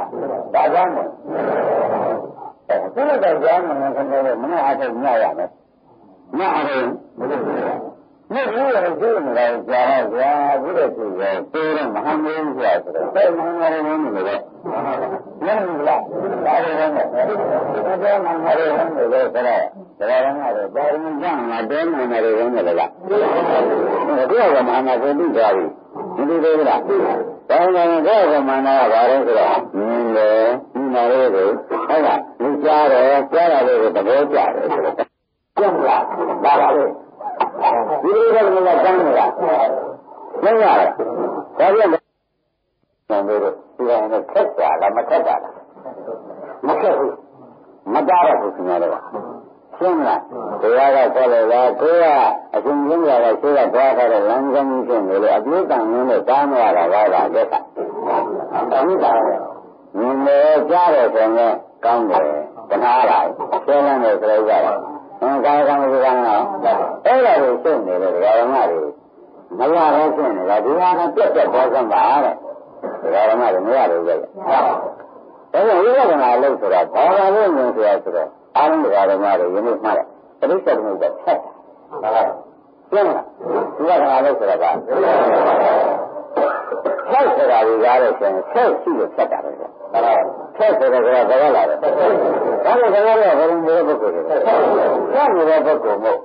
ဒါကြောင့်မို့ဒီလိုကြောင်းမှာခင်ဗျားတို့မနာအားထုတ်ညရမယ်မအားထုတ်မလုပ်ဘူးမြစ်ကြီးရရှိနေတာကြာတော့ကြာပြီးတော့သူကတိုးတော့မဟမ်းမင်းကြာဆိုတော့တိုင်မှန်းရတယ်မင်းတွေတော့ မလားဒါလည်းပဲဒါမှမဟုတ်ဘူးလေဒါလည်းကတော့ပါရမီကျမ်းမှာတဲနေတယ်လို့ပြောနေတယ်လားဒီကမှနာကိုသိကြပြီမသိသေးဘူးလားဒါလည်းတော့မှနာကဘာလဲဆိုတော့လေဒီနာလေးကိုဟုတ်လားလူကြားတယ်ကြားတာလေးကိုသဘောကျတယ်ဆိုတော့ကျမ်းလားဒါပါလေဒီလိုကလည်းကျမ်းလားကျမ်းရတယ်ဒါပြန်ဆံလို့ဒီကနေ့ခက်တာလားမခက်တာလားမခက်ဘူးမတားရဘူးခင်ဗျားတို့ရှင်းလားတရားကဆက်လို့လားကိုယ်ကအရှင်ကြီးကလည်းရှိရသွားထားတဲ့လမ်းကြောင်းကြီးဖြစ်နေလို့အပြည့်တန်ရင်းနဲ့တားမရတာပါလားလက်ကအမိတာမြင်လို့ကြားတယ်ဆိုရင်ကောင်းတယ်တနာလိုက်ရှင်းလန်းတယ်ဆိုတော့ကာကောင်းဒီကောင်းတော့အဲ့ဒါကိုရှင်းနေတယ်ဒကာဓမ္မတွေမရတော့ရှင်းနေတာဒီဟာကပြက်ပြက်ပေါ်စမ်းပါတဲ့ဒကာဓမ္မတွေမရလို့ကြည့်ဒါကြောင့်ဝိပဿနာလို့ဆိုတာဘာသာလို့မြင်ဆိုရဆိုတော့အားလုံးဒကာဓမ္မတွေယနေ့မှတ်တယ်ပရိစ္ဆေသမုပ္ပါဆက်တာရှင်းလားဝိပဿနာလို့ဆိုတာကဆက်ဆိုတာဒီကားလို့ဆိုရင်ဆက်ရှိလို့ဆက်တာပဲဆက်ဆိုတာကဘာလဲဒါကလည်းဘယ်လိုလဲဘယ်လိုမျိုးပုဂ္ဂိုလ်တွေဆက်နေတဲ့ပုဂ္ဂိုလ်မို့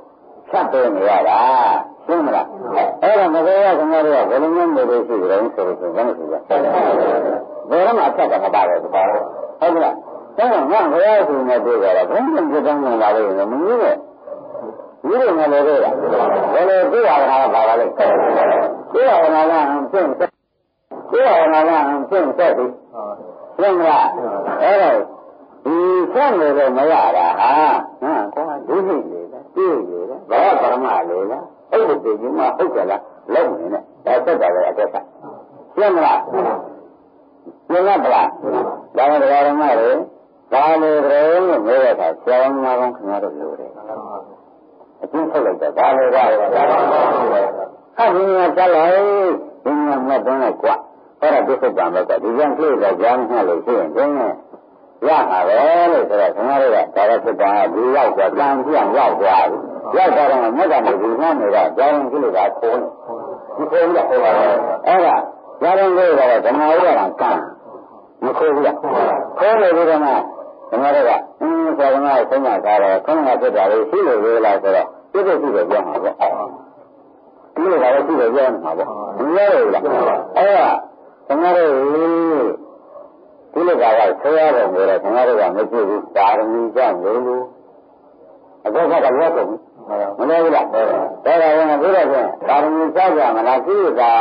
ဆက်ပေးနေရတာရှင်းမလားအဲ့ဒါမသေးရခင်ဗျားတို့ကဘယ်လိုမျိုးနေလို့ရှိကြတယ်ဆိုလို့ဘာလို့ဆိုရဘယ်တော့မှအဆက်ကမပါဘူးဘာလို့ဟုတ်ကဲ့ဒါကငါဘယ်ရဆိုနေတွေ့ကြတာဘယ်လိုမျိုးတောင်းနေတာလဲမင်းကြီးနဲ့ဒီလိုငါလည်းတွေ့တာဘယ်လိုတွေ့ရတာပါလဲတွေ့ရတာလားဖြင့်တွေ့ရတာလားဖြင့်ဆက်ပြီးရှင်းမလားအဲ့ဒါဒီဆက်နေလို့မရတာဟာကွာဒုစိတ်လေသိရလေဘာပရမလေလားအဲ့လိုသိရင်မှဟုတ်ကြလားလုံးနေနဲ့ဒါသက်တာလေအတက်ဆက်ရှင်းမလားရှင်းလားဗလားဒါမှတရားဓမ္မတွေဘာလို့လဲလို့ပြောရတာကျောင်းသားကောင်းခင်ဗျားတို့ပြောတယ်အကျဉ်းထုတ်လိုက်တော့ဘာလို့ပါလဲဟာဒီမှာဆက်လိုက်ဒီမှာမတ်တော့ကွာအဲ့ဒါပြစ်တာမဲ့ကဒီကျန်ပြေတော့ကြားမှလို့ရှိရင်ဒီနဲ့ရမှာပဲလို့ဆိုတော့ခင်ဗျားတို့ကဒါရဖြစ်တာဒီရောက်တော့တန်ပြန်ရောက်သွားပြီရောက်တော့မြတ်ကနေဒီမှနေတာကြားရင်ကြည့်လို့ကခိုးနေဒီခိုးရခိုးပါအဲ့ဒါကြားရင်ကြည့်တော့ဓမ္မဥဒ္ဒရာကံမခိုးဘူးလားခိုးနေပြီးတော့မှခင်ဗျားတို့ကဆရာကဆုံးမထားတယ်ခေါင်းကဖြစ်တာလေးရှိလို့လေလားဆိုတော့ပြည့်စုံတယ်ပြောမှာပေါ့ဒီလိုကလည်းရှိတယ်ပြောမှာပေါ့မရဘူးလားအဲ့ဒါခင်ဗျားတို့ဒီလိုကဆရာတော်မျိုးတော့ခင်ဗျားတို့ကမကြည့်ဘူးပါရမီကြောင့်လို့အခုကလည်းရောက်ကုန်မလဲဘူးလားဒါကလည်းဘုရားရှင်ပါရမီကြောက်ကြမလားကြည့်တာ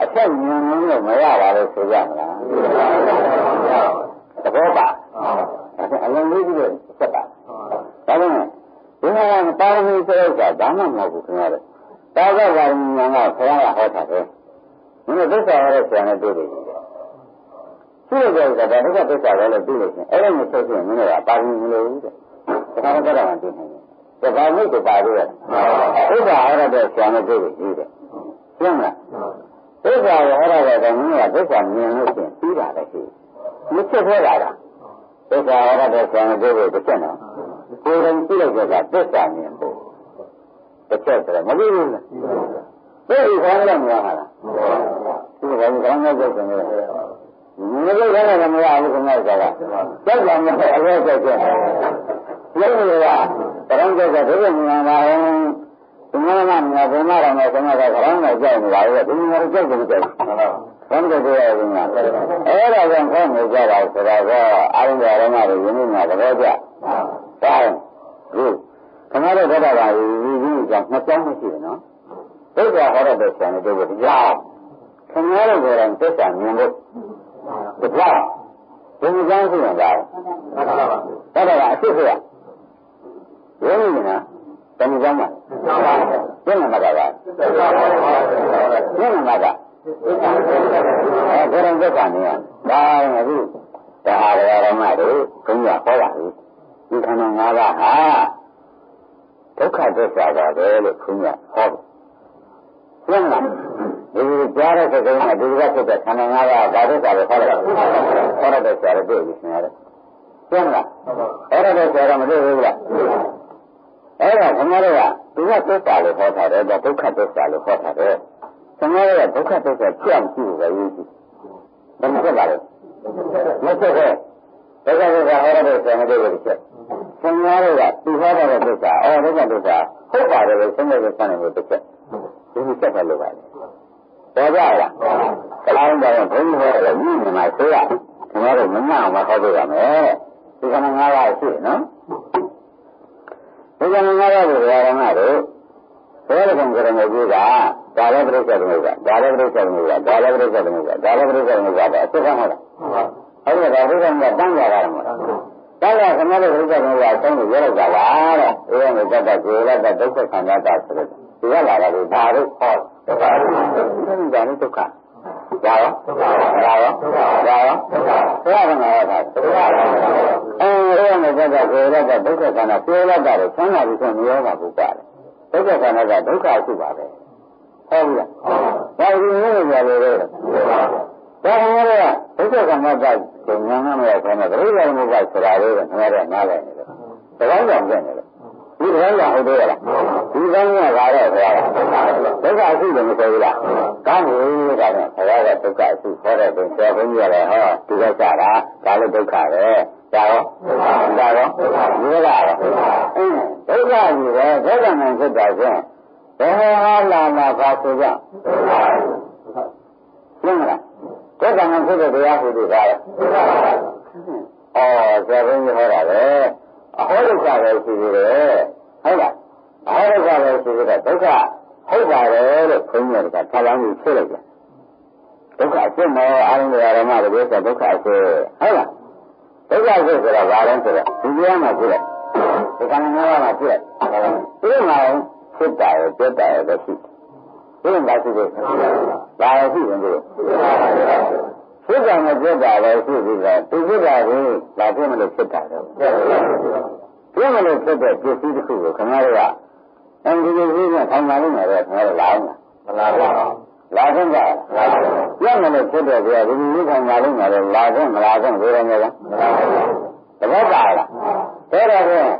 အဆက်မြင်လို့မရပါလို့ဆိုကြမလားသဘောပါအလုံးလေးကြီးတော့ဆက်တာဒါပေမဲ့ဒီဟာကပါရမီဆိုတော့ဒါမှမဟုတ်ဘူးခင်ဗျားတို့ဒါကပါရမီညာကဆရာကဟောတာပဲမင်းတို့သစ္စာရတဲ့ဆရာနဲ့တွေ့တယ်ရှိလို့ကြတာဒါကသစ္စာပဲလို့သိလို့ရှင်အဲ့ဒါမျိုးဆိုရင်မင်းတို့ကပါရမီမလို့ဘူးတဲ့ဒါကလည်းမှသိနေတယ်ဒါကမိတ်ကပါလို့ရသစ္စာရတဲ့ဆရာနဲ့တွေ့တယ်ရှိတယ်ရှင်းမလားသစ္စာရတဲ့မင်းကသစ္စာမြင်လို့ရှင်ပြီးတာလည်းရှိမချစ်သေးတာလားသစ္စာရတဲ့ဆရာနဲ့တွေ့ဖို့တစ်ချက်နော်ကိုယ်တိုင်ကြည့်လိုက်ကြတာသစ္စာမြင်ဖို့တစ်ချက်ဆိုတော့မပြီးဘူးလားသိပြီခေါင်းလည်းမရပါလားဒီကောင်ကောင်းတဲ့ကျန်တယ်မလို့လည်းမရဘူးခင်ဗျာကတက်လာမယ်အလဲကျကျလုံးလို့ကတောင်းကြတဲ့ဒီလိုမြန်လာရင်ဒီမှာမှဘယ်မှာတော့မှကျွန်တော်ကခေါင်းနဲ့ကြောက်နေတာလေဒီမှာကြောက်တယ်ကြောက်ဘယ်လိုပြောရလဲညာအဲ့ဒါကြောင့်ခေါင်းနေကြတာဆိုတော့အားလုံးတော်မှာရင်းနှီးမှာသဘောကျတိုင်းခုခင်ဗျားတို့ဘက်ကပါဒီကြောင့်နှစ်ကြောင်းမရှိဘူးနော်သစ္စာဟောတဲ့ဆံတွေတရားခင်ဗျားတို့ကသစ္စာမြင်လို့တရားဘယ်လိုကြောင်းရှိရင်ဒါကအဖြစ်ဖြစ်ရင်းနေနော်တဏှာကြောင်းမှာရှင်းမှာကပါရှင်းမှာကဘယ်လိုသစ္စာမြင်ဒါအခုဒါရမတို့ဘုရားဟောပါပြီဒီခန္ဓာ၅ပါးဟာဒုက္ခသစ္စာပါပဲလို့ဘုရားဟောရှင်းလားဒီကြားတဲ့စိတ်ကဒီကဖြစ်တဲ့ခန္ဓာ၅ပါးဘာသစ္စာပဲဟောတယ်ဟောတဲ့ဆရာတို့တွေ့ပြီရှင်ရတယ်ရှင်းလားဟောတဲ့ဆရာမတွေ့ဘူးလားအဲ့ဒါခင်ဗျားတို့ကဒီကသစ္စာလို့ဟောထားတယ်ဒုက္ခသစ္စာလို့ဟောထားတယ်ခင်ဗျားတို့ကဒုက္ခသစ္စာကြောက်ကြည့်လို့ပဲရေးကြည့်ဘယ်မှာဖြစ်ပါလဲ mất sức rồi đấy là bây giờ ở đây xem cái điều gì xem nhá đây là tu hóa ra được cả đấy là được cả không phải là xem cái phần này được cái cái gì chắc là được vậy đó ra cái anh đây thấy như vậy là như mà thế à nó được những nào mà không được à mẹ thì cái này là gì nó bây giờ nó ra được rồi mà được thế là không có người gì cả Dala berita dengar, dala berita dengar, dala berita dengar, dala berita dengar, itu kan ada. Ada dari yang datang jalan. Kalau semua berita dengar, itu juga jalan. Yang kita baca, baca itu sama tak. Dia lari baru, ini jangan tukar. Jawa, Jawa, Jawa. Siapa yang ada? Yang kita baca, baca itu sama. Siapa dari sana bisa niat bukan. Baca sana ada tukar itu baru. Không ạ. Đây như là rồi. Đó là cái cái mà cái những năm này thì nó rất là một vài sự rồi nó là nó là. Đó là cái này. Đi ra là hồi đó là. Đi ra là ra rồi. Cái cái gì cũng thế là. Cái gì cái này phải là tất cả sự khó là bên kia bên kia là ha. Đi ra cả đó, cả là tất cả đấy. Sao? Sao? Như là. Cái gì đó rất là mình sẽ đại diện. Thế là vào số dạng. Đúng không ạ? Có rằng anh sẽ được ra thì được ra. Giờ bên như thế là đấy. Hỏi được ra rồi thì đấy. Hay là? Hỏi được ra rồi thì đấy. Tất cả. Hỏi ra rồi là không nhận cả. Thà lắm thì chưa được. Tất cả chứ mà anh người làm mà được tất cả chứ. Hay là? Tất cả chứ là vào đến chứ là. Thì gì mà chứ là. Thì khả năng mà chứ là. Thế mà chết đại là gì? Thế là gì vậy? Là gì vậy? Chết đại mà chết đại là gì vậy? Tôi chết đại thì là thế mà được chết đại đâu. Thế mà được chết đại cái gì đó không ai ra. Anh cái gì mà thằng nào cũng là thằng nào làm là không phải. Nếu mà được chết đại thì cái gì thằng nào cũng là không vậy đó. Đó là thế là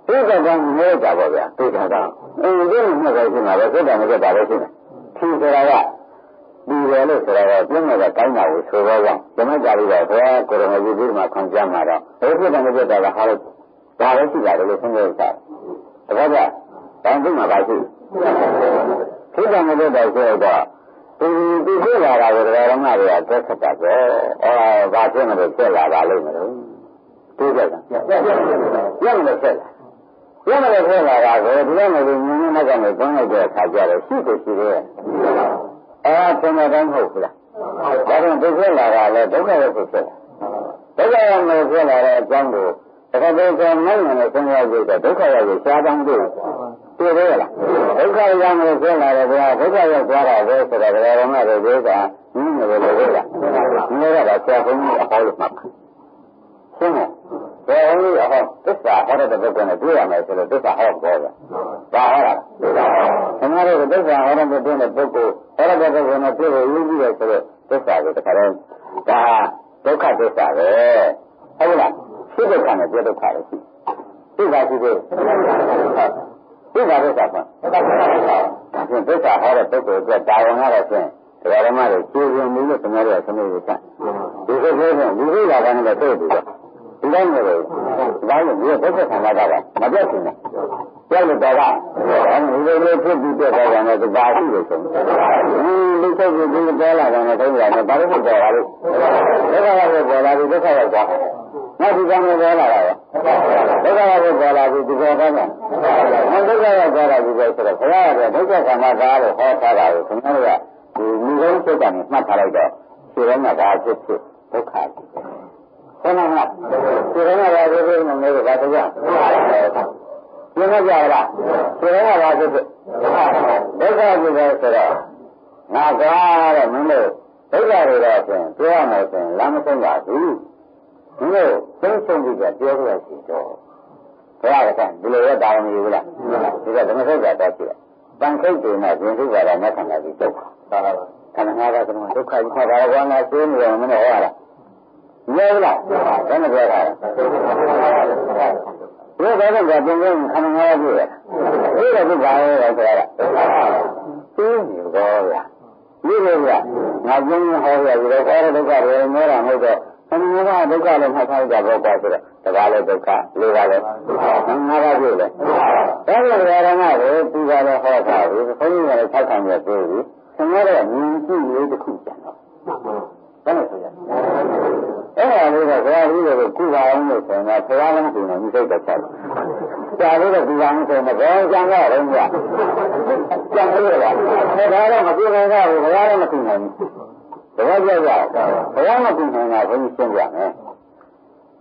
thế cái con mới trả vào vậy, tôi trả vào. Cái này cái gì mà cái này cái bảo cái này. Thì cái này đi về lúc cái này tiếng này cái nào số vào vậy. Cái này trả đi rồi, thế cái này gì mà không dám mà đâu. Thế cái này cái trả là hai cái gì là cái không được trả. Thế vậy, đang tính mà bài gì? Thế cái này cái cái đó. Thì cái là cái mà cái thật cái và cái này cái là lên rồi. Tôi vậy. Nhưng mà cái Yang ada saya lah, dia nak ni jangan dia saja lah, sih. Cuma orang hobi lah. Orang tu lah, tu kan tu lah. Tu kan tu lah, jangan. Kalau dia mana semua juga, tu kan dia siapa tu. Tu lah. Tu kan yang tu lah, tu kan yang juara, tu kan orang ada juga. Ini lah. Ini lah siapa pun apa mak. Semua. Thế là tất cả các cái vật này đưa này thì tất cả họ có rồi. Và hôm nay thì tất cả họ đang đưa này vô cùng. Các cái vật này đưa về như vậy thì tất cả cái cái này và tất cả đấy. Hay là tất cả này đưa tất cả đấy. Tất cả gì đấy? Tất cả tất cả. Tất cả họ là tất cả cái đại hoàng là thế. Cái mà là chưa riêng những cái này là cái này là. Vì cái là cái này tốt rồi. Đây rồi, đây là nhiều cái thằng nào đó, mà biết gì này, cái này đó là, anh người này thích đi chơi cái này thì bao nhiêu rồi, đi chơi gì đó là cái này là bao nhiêu rồi đấy, cái là cái là nó đi ra ngoài đó là, cái là đi ra này, nó cái là gì vậy, cái là cái thằng nào đó là họ phải là, cái này là, thì người chơi cái này mà thay đổi, thì cái này là cái gì, tốt khác. Thế nào nào? Thì thế nào là cái mà người ta thấy chưa? Nhưng mà giờ là thì thế nào là cái đấy là gì vậy rồi? Nào có là mình được đấy là rồi là thì này thì làm cái gì? Nhưng tính xong thì cái điều là gì đó? Thế là cái điều là đào nhiều là thì là nó sẽ giải quyết được. Bằng cái gì này thì chúng ta nó thành là gì tốt? Thành ra là cái mà tốt hay không phải là nó xuyên rồi nó nói là nhớ là cái này là nếu cái này chúng mình không nghe gì đấy là cái bài là cái là nhiều rồi như thế là ngài dân hỏi là gì đó có cái rồi nhớ là bây giờ ငါးပါးဒုက္ခလည်းမှတ်ထားကြတော့ကွာဆိုတော့တကားလည်းဒုက္ခလေးပါလည်းငါးပါးပြည့်လေဒါကြောင့်ဓမ္မကိုသူကလည်းဟောတာဘူးဘုန်းကြီးကလည်းထောက်ခံရပြေးပြီဆင်ရတဲ့မြင်ကြည့်လေးတစ်ခုကျန်တော့ဘယ်လိုဆိုရအဲ့ဒါလေးကဘုရားကြီးကိုကုပါအောင်လို့ဆိုရင်ဘုရားလည်းမကူနိုင်ဘူးစိတ်တော့ချက်ကြာလို့တော့ကုပါအောင်ဆိုရင်ဘယ်ကြံရတော့ညကြံလို့လားဒါတော့မကူနိုင်တော့ဘူးဘုရားလည်းမကူနိုင်ဘူးဘယ်ကြောက်ရဘုရားမကူနိုင်တာဘုန်းကြီးရှင်းပြမယ်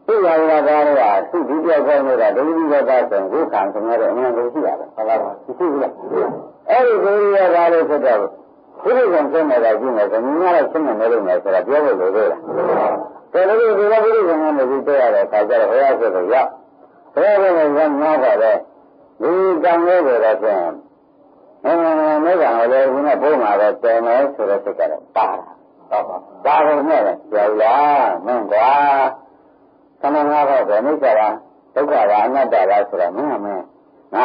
သိရတာကားတော့သူဒီပြောက်ကောင်းနေတာဒုတိယကဆိုရင်ဘုခံဆိုရတဲ့အမှန်ကိုရှိရတယ်ဟုတ်လားရှိဘူးလားအဲ့ဒီဒုတိယကလည်းဖြစ်တော့ဘုရားကရှင်းနေတာကြည့်နေတယ်ညီမလည်းရှင်းနေလို့မယ်ဆိုတာပြောဖို့လိုသေးလားဒါလို့ဒီလိုဘုရားကနေပြီးတွေ့ရတဲ့အခါကျတော့ဘုရားဆိုတော့ရောက်ဘုရားကလည်းငါးပါပဲဒီကံလေးတွေတော့ဖြင့်မိဘကလည်းဒီနေ့ဘုံမှာပဲတယ်မယ်ဆိုတဲ့စိတ်ကတော့ပါတာဒါကိုနဲ့ပြောလားမင်းကွာခဏငါးပါးပဲမိစ္ဆာဒုက္ခကအနတ္တလားဆိုတော့မင်းငါ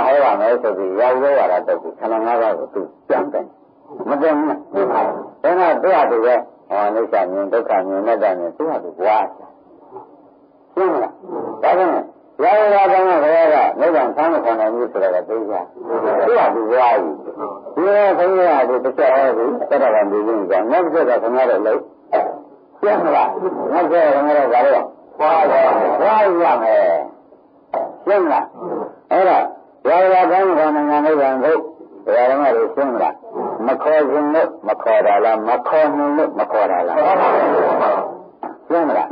ဟောရမယ်ဆိုပြီးရောက်ရောရတာတော့ခဏငါးပါးကိုသူပြန်တယ်မတင်ဘူးဒါနဲ့သူ့ဟာသူပဲနိစ္စမြင်ဒုက္ခမြင်အနတ္တမြင်သူ့ဟာသူဘွားရှင်းမလားဒါကြောင့်ရာဇာကဘုရားကနိဗ္ဗာန်ဆန်းမခံနိုင်ဘူးဆိုတော့သိကြသူ့ဟာသူဘွားကြီးဒီလိုဘုရားကတစ်ချက်ဟောပြီးသတ္တဗံဒီလိုကြောင့်နောက်တစ်ချက်ကခင်ဗျားတို့လို့ရှင်းမလားနောက်တစ်ချက်ကခင်ဗျားတို့ဘာလို့ဘွားရမယ်ရှင်းမလားအဲ့တော့ရာဇာကဘုရားနိုင်ငံနိဗ္ဗာန်ကိုဘုရားတော်ကလည်းရှင်းမလားမခေါ်ခြင်းလို့မခေါ်တာလားမခေါ်ခြင်းလို့မခေါ်တာလားရှင်းမလား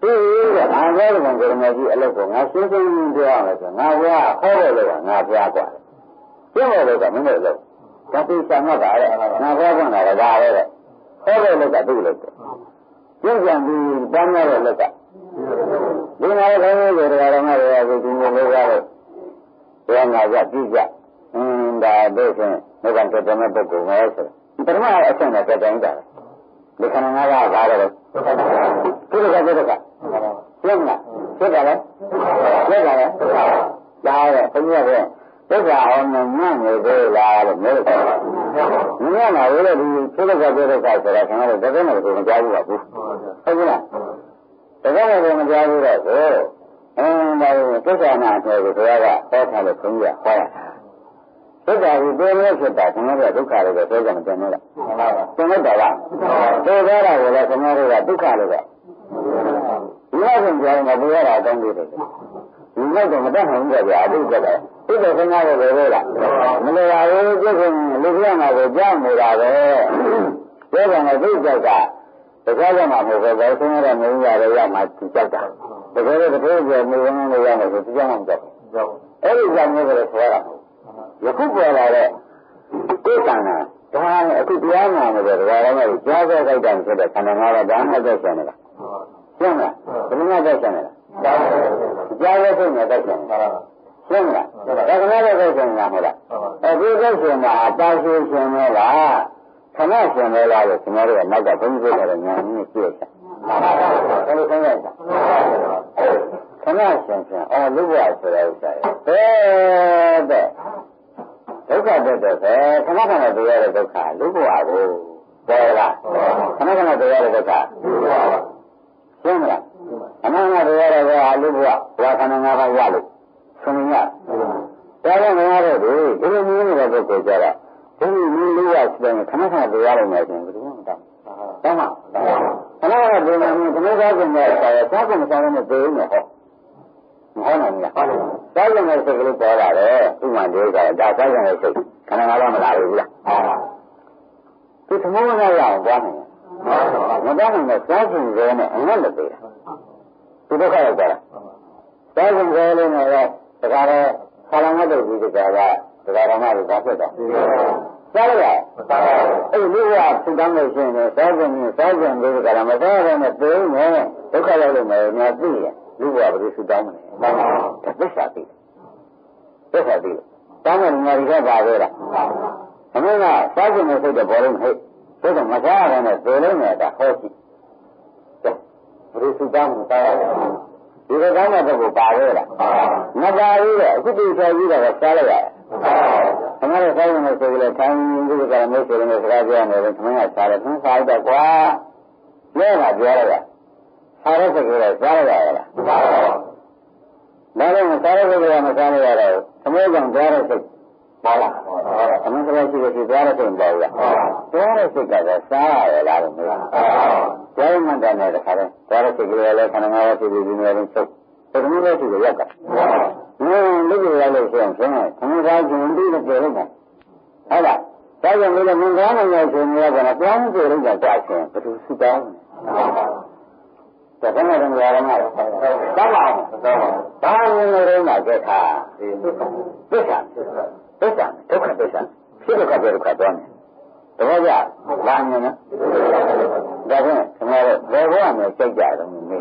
ဒီကအဘယ်ကောင်ကိုယ်မကြီးအလုပ်ကိုငါရှင်းရှင်းပြောရမယ်ဆိုငါဘုရားဟောတယ်လို့ကငါဘုရားกว่าရှင်းတယ်လို့ကမင်းတို့လို့ဒါသိစံမှတ်တာလေငါဘုရားကလည်းဒါပဲတဲ့ဟောတယ်လို့ကသူ့လို့ရှင်းပြန်ပြီးတမ်းရတဲ့လို့ကဒီမှာလည်းဘုရားတော်ကလည်းဒီလိုမျိုးကတော့ဘုရားငါကြကြည့်ကြဒါတို့ဆိုရင်ဘုရားတော်တဲ့ပုဂ္ဂိုလ်ငယ်ဆိုပထမအဆင့်နဲ့ကြတိုင်းတာဒီခဏငါးပါးကားတယ်သူတို့ကရှင်းမလားရှင်းတယ်လေရှင်းတယ်လေကြားတယ်ဘုရားကဒုက္ခအောင်ညံ့နေသေးလားလို့ပြောတယ်ညံ့လာလို့ဒီသူတို့ကဆိုတာခင်ဗျားတို့တကယ်နဲ့ကိုမကြားဘူးပါဘူးဟုတ်ကဲ့လားတကယ်နဲ့ကိုမကြားဘူးတော့ဒါကိစ္စနာတယ်ကိုဘုရားကဟောထားလို့ခွင့်ရဟောရဒုက္ခကိုသိလို့ဖြစ်တာခင်ဗျားတို့ဒုက္ခတွေကိုသိကြမတင်ဘူးလားသင်လို့တော့လားသိကြတာကိုလည်းခင်ဗျားတို့ကဒုက္ခလို့ကဒီလိုဆိုကြရင်မပြောရအောင်သေးတယ်ဒီလောက်တော့မတတ်နိုင်ဘူးကြဗျာအတုကြတယ်ဒီလိုခင်ဗျားတို့လည်းလားမလို့ပါဘူးကျုပ်ကလူပြမှာကိုကြောက်နေတာပဲပြောတယ်နဲ့သိကြတာတခါကျမှမဟုတ်ဘူးဘယ်ဆင်းရဲတဲ့မင်းရတယ်ရမှာကြောက်တာတကယ်လို့တစ်ခုကျနေဝင်နေရမယ်ဆိုကြောက်မှကြောက်အဲ့ဒီကြောင့်မျိုးလည်းဆွဲတာယခုပေါ်လာတဲ့ကိုယ်ကံကဒါနဲ့အခုတရားနာနေတဲ့ဒါရောလည်းကြားစောက်တိုင်းဖြစ်တဲ့ခန္ဓာငါးပါးဒါမှသက်ရှင်နေတာရှင်းမလားဘယ်လိုသက်ရှင်နေတာကြားစောက်နဲ့သက်ရှင်နေတာရှင်းမလားဒါကလည်းသက်ရှင်နေတာမဟုတ်လားအခုသက်ရှင်တာတာရှိရှင်မလားခဏရှင်မလားလို့ခင်ဗျားတို့ကနောက်ကဘုန်းကြီးပြောတဲ့ဉာဏ်ကြီးပြည့်တယ်ဘယ်လိုခင်ဗျာခဏရှင်လူ့ဘဝဆိုတဲ့ဥစ္စာရဲ့တဲ့ဒုက္ခတက်တဲ့ခဏခဏတွေ့ရတဲ့ဒုက္ခလူ့ဘဝကိုပေါ်လာခဏခဏတွေ့ရတဲ့ဒုက္ခရှင်းမလားခဏခဏတွေ့ရတဲ့လူ့ဘဝဘဝခန္ဓာ၅ပါးရလို့ဆုံးရဒါကြောင့်ငါတို့ဒီလိုမျိုးနေတဲ့ပုဂ္ဂိုလ်ကြတော့ဒီလိုမျိုးလူ့ဘဝဆိုရင်ခဏခဏတွေ့ရလို့မယ်ဆိုရင်ဘယ်လိုမှမတောင်းတမ်းပါခဏခဏတွေ့နေတယ်ဘယ်လိုသာကျင်တဲ့ဆရာစားကုန်စားနေတယ်ဘယ်နဲ့ဟောမဟုတ်နိုင်ဘူးလားစားကြတဲ့စိတ်ကလေးပေါ်လာတယ်ဥမာတွေကဒါစားကြတဲ့စိတ်ခဏငါးပါးမလာဘူးလားဒီသမုဒ္ဒရာရအောင်သွားနိုင်တယ်မသွားနိုင်တဲ့စားကြတဲ့နဲ့အငတ်လက်သေးတာဒီဒုက္ခရောက်ကြတာစားကြတဲ့လေးနဲ့လည်းဒါကြတဲ့ဆာလငတ်တို့ကြီးကဒါဓမ္မတွေသာဖြစ်တော့စားလိုက်ရအဲ့ဒီကသူတောင်းလို့ရှိရင်စားကြတဲ့လေးကမစားရတဲ့သိနေဒုက္ခရောက်လို့မယ်များသိရလူ့ဘဝဘယ်လိုဆူတောင်းမလဲသစ္စာသိတောင်းတယ်ငါဒီကပါပဲလားအမေကစားကြတဲ့စိတ်တော့ပေါ်လို့ဟဲ့ဒါကမစားရတဲ့သေလို့နေတာဟောရှိဘယ်လိုဆူတောင်းမလဲဒီကကောင်းတဲ့ဘက်ကိုပါပဲလားမပါဘူးလေအခုဒီဆိုကြီးတော့စားလိုက်ရတယ်ခမရစားရင်လည်းဆိုကြလေထိုင်ဒီကလည်းမရှိရင်စကားပြောနေတယ်ခမရစားတယ်ခမစားတော့ကွာလဲတာပြောရတာ Sarah Secretary, Sarah. Now, Sarah Secretary, American Sarah Bola. American Secretary, Sarah Bola. Sarah Secretary, Sarah. Government and the Sarah Secretary, and another to the engineering shop. So, the middle to the Yaka. No, look at the relation, and you guys can do the Jeremy. However, Sarah will have been running as you never have gone to the action, but to sit down. The Canadian government. Come on. Down in the room, I get her. Listen, look at this one. She look at the carbon. The weather, one minute. Doesn't tomorrow, they won't take that on me.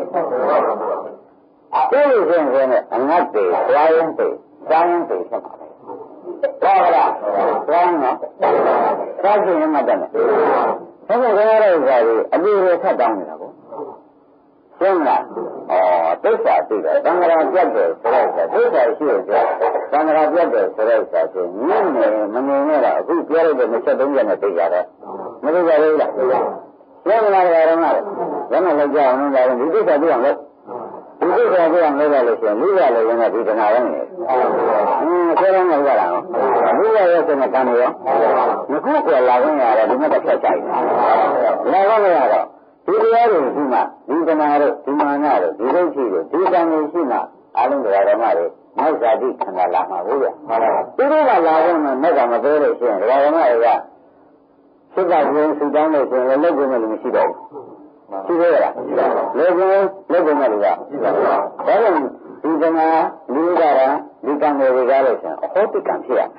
There is in not be science, something in my dinner. Something there is a little cut down. Similar, this are bigger. Sangara Jagger, this are huge. Sangara Jagger, Manila, who carried the Macedonian together. Marilla. Similar, when I was young, this is a young look. This is a young revelation. We are living at it in our own. Selling around. We are in a camera. The group are loving at another catch. Lavana. Tidiaro, Dinamaro, Timanaro, Dirochi, Tidanishima, Alan Ramare, Mazadi, and Alama. Tidiva Lavana, Mega Moderation, Ramara. Sudan, Sudan, and the Legend in Sido. Sidera, Legend, Seven, Idana, Ligara, Ligana Regalation, a Hopican here.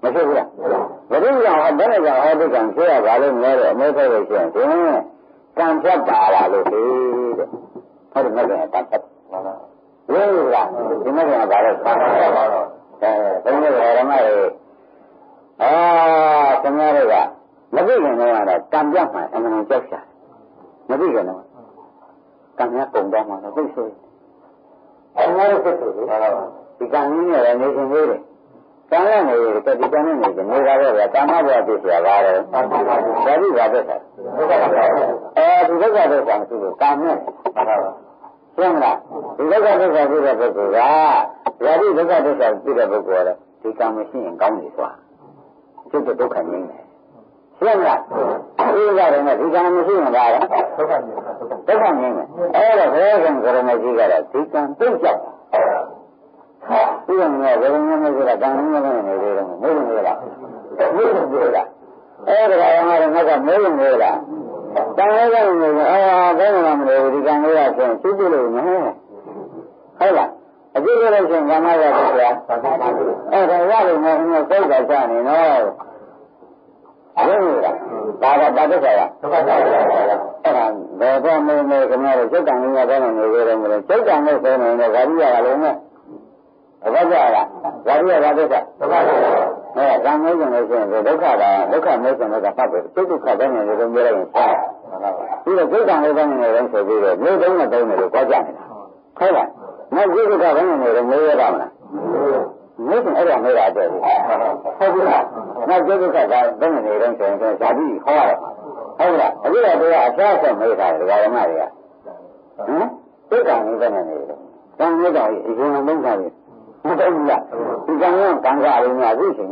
Masura. The reason I have done it, I have become here, Valim, motivation. Can't get that, what is making a can't get? Really, you're making a bad Samariga. Nabigan, can't get my eminent gesture. Nabigan, can't get them down. Who say? I'm not a picture. You can't mean it, and you can read it. Can't learn it, because you can't make it. Never come up with this. That is what it is. Look at this one, too. Come in. Similar. Look at this one, look at this one. Ready, look at this one, look at this one. He come machine, come this one. Just a book and name. Similar. Look at it, he come machine, right? Look at name. All the versions are in the cigarette. He come, big job. Even though they don't know that I'm moving it up. All the way I'm not moving it up. Then I'm ready to go to the room. Hold on. A good relation, I'm not there. Oh, the water is not so bad, Johnny, no. I don't know that. But it's the don't make a matter. Check on me, I don't know. Check on me, I don't know. What is that? I'm making a look at making a puppet. Take a cut and you don't get it. You will take on the event for you. You don't know the Quajana. Hold on. No good at any of the making everyone made out there. Not good at that, then the event and Sabi, horror. Hold on. A little bit of a made out of the Maria. Take on even anything. Don't you know, if you don't you can't come out in your vision,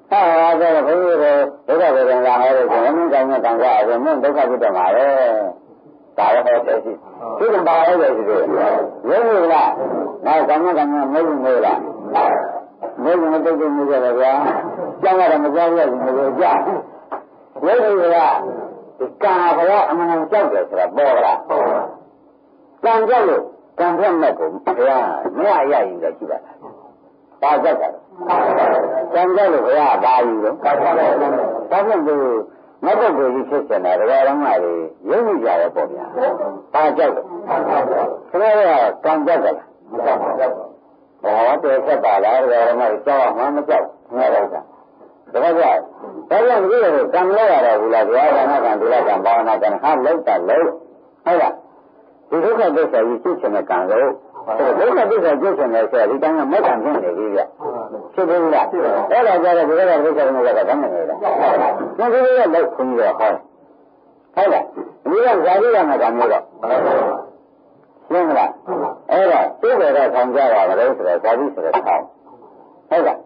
I got a very look at it and I don't come out and then look at it and I you can buy everything. Really, now come making me that. Making a big in the other, young at a majority in the job. Really, it's kind of a lot among judges, a ball. Can't tell you. Can't yeah, in the Cuba. That's it. Can't tell you, yeah, value. Doesn't do never do you kitchen at a marry. You need your phobia. That's it. So, can't get it. Oh, there's a ballad where I might saw one of them. The weather. Everyone really come lower, like the other, and do like a barn, I can have looked at low. You look at this, you teach him a candle. Look at this, I teach him a candle. He can't make a thing. So do that. All I got is a little bit of a family. No, we will look from your heart. ဟုတ်လားဒီကဇာတိကမှာကမျိုးတော့ရှင်းမလားအဲ့ဒါသိကြတဲ့ခံကြတာလည်းဆိုတော့ဇာတိဆိုတဲ့ထောင်ဟုတ်လား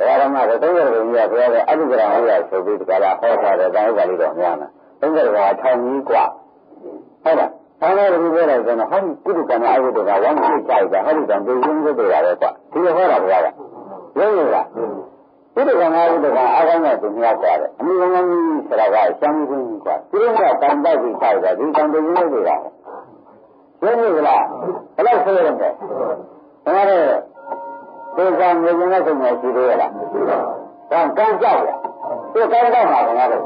ဒါကမှတော့သုံးရတဲ့ကြီးကဘုရားကအတုကရဟောရဆိုပြီးဒီကလာဟောထားတဲ့တိုင်းဥပါလိတော်များမှာသုံးရတဲ့ကထောင်ကြီးกว่าဟုတ်လားဆောင်းတဲ့လူတွေလည်းဆိုတော့ဟောဒီကုသကံအဝိတ္တကဝမ်းကြီးကြိုက်တာဟောဒီကံသိရင်းသိတယ်ရတယ်ကွာဒီလိုဟောတာဘုရားကရုံးရလားကုသကံအဝိတ္တကအားကောင်းတဲ့သူများกว่าတယ်အမှုကောင်းကြီးဆိုတာကရှမ်းကြီးကြီးกว่าဒီလိုကတန်ပိုက်ကြီးကြိုက်တာဒီကံသိရင်းသိတာရုံးရလားဘယ်လောက်ဆိုရမလဲဒါကတော့ဒီကံငြိမ်နေတဲ့စိတ်နဲ့ရှိသေးရလားကံကြောက်ရဒီကံတော့မှာခင်ဗျားတို့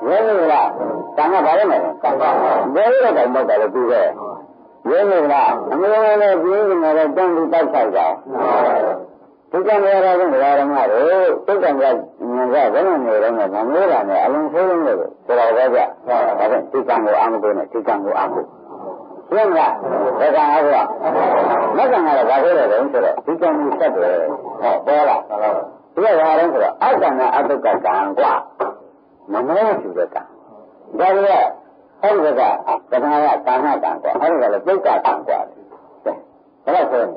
ရင်းနေလားကံကဘာလဲမလဲကံကဘယ်လိုလဲတော့တယ်သူကရင်းနေလားအမေလည်းပြင်းနေတယ်တန်းပြီးတောက်ဆိုင်တာဒီကံရတာကဘယ်လိုမှတော့တုတ်ကံကဉာဏ်ကဘယ်နဲ့နေတော့မှမမျိုးတာနဲ့အလုံးဆိုးလုံးလို့ဆိုတော့ကြဒါဖြင့်ဒီကံကိုအာမကိုနဲ့ဒီကံကိုအာမကိုရှင်းလားဒါကအားကမက္ကံကတော့ဘာလို့လဲဆိုတော့ဒီကံကိုဆက်တယ်ဟောပေါ်လာဒီကဘာလဲဆိုတော့အကံနဲ့အတုကကံกว่าမမောရှိတဲ့ကံဒါကဟောဒီကသမာယကာဏကံกว่าဟောဒီကလည်းပုဂ္ဂကံกว่าတယ်ဒါတော့ဆိုရင်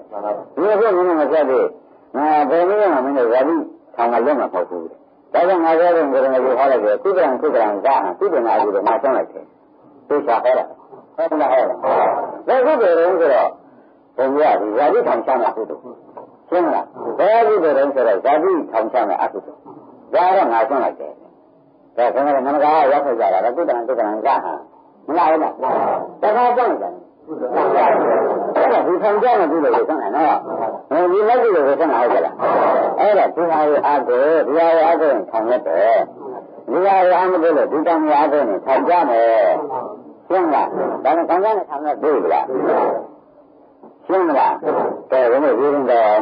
ဒီလိုမျိုးမဆက်သေးဘယ်နည်းမှမင်းတို့ဇာတိထောင်ကလုံးမပေါ့ဘူးဒါကြောင့်ငါပြောတဲ့ကိုယ်ကဟောလိုက်တယ်ကုသရံကံကကုသနာအကျိုးတော့ငါဆုံးလိုက်တယ်သိချာဟောတာဟုတ်လားဟုတ်လားဒါကုသိုလ်ရင်ဆိုတော့ဘုရားဒီဇာတိထောင်ချမ်းတဲ့ကုသိုလ်ရှင်းလားဘယ်ကုသိုလ်ရင်ဆိုတော့ဇာတိထောင်ချမ်းတဲ့အကုသိုလ်ဒါတော့ငါဆုံးလိုက်တယ်ဒါဆိုတော့မနကားရောက်ခဲ့ကြတာကုသနာကံကမလားဟုတ်လားတခါကြောက်တယ်အဲ့ဒါဒီထောင်ချမ်းတဲ့ကုသိုလ်ကိုဆုံးတယ်နော်ဒီလက်ကုသိုလ်ကိုဆုံးတာဟုတ်ကလားအဲ့ဒါဒီဟာရဲ့အားကိုဒီဟာရဲ့အားကိုထောင်ရတယ်ဒီဟာရဲ့အားမလို့ဒီတံမြားကိုထောင်ကြမယ်ရှင်းလားဒါနဲ့ခံစားနဲ့ခံရတွေ့လားရှင်းလားကဲဘယ်လိုပြောရင်တော့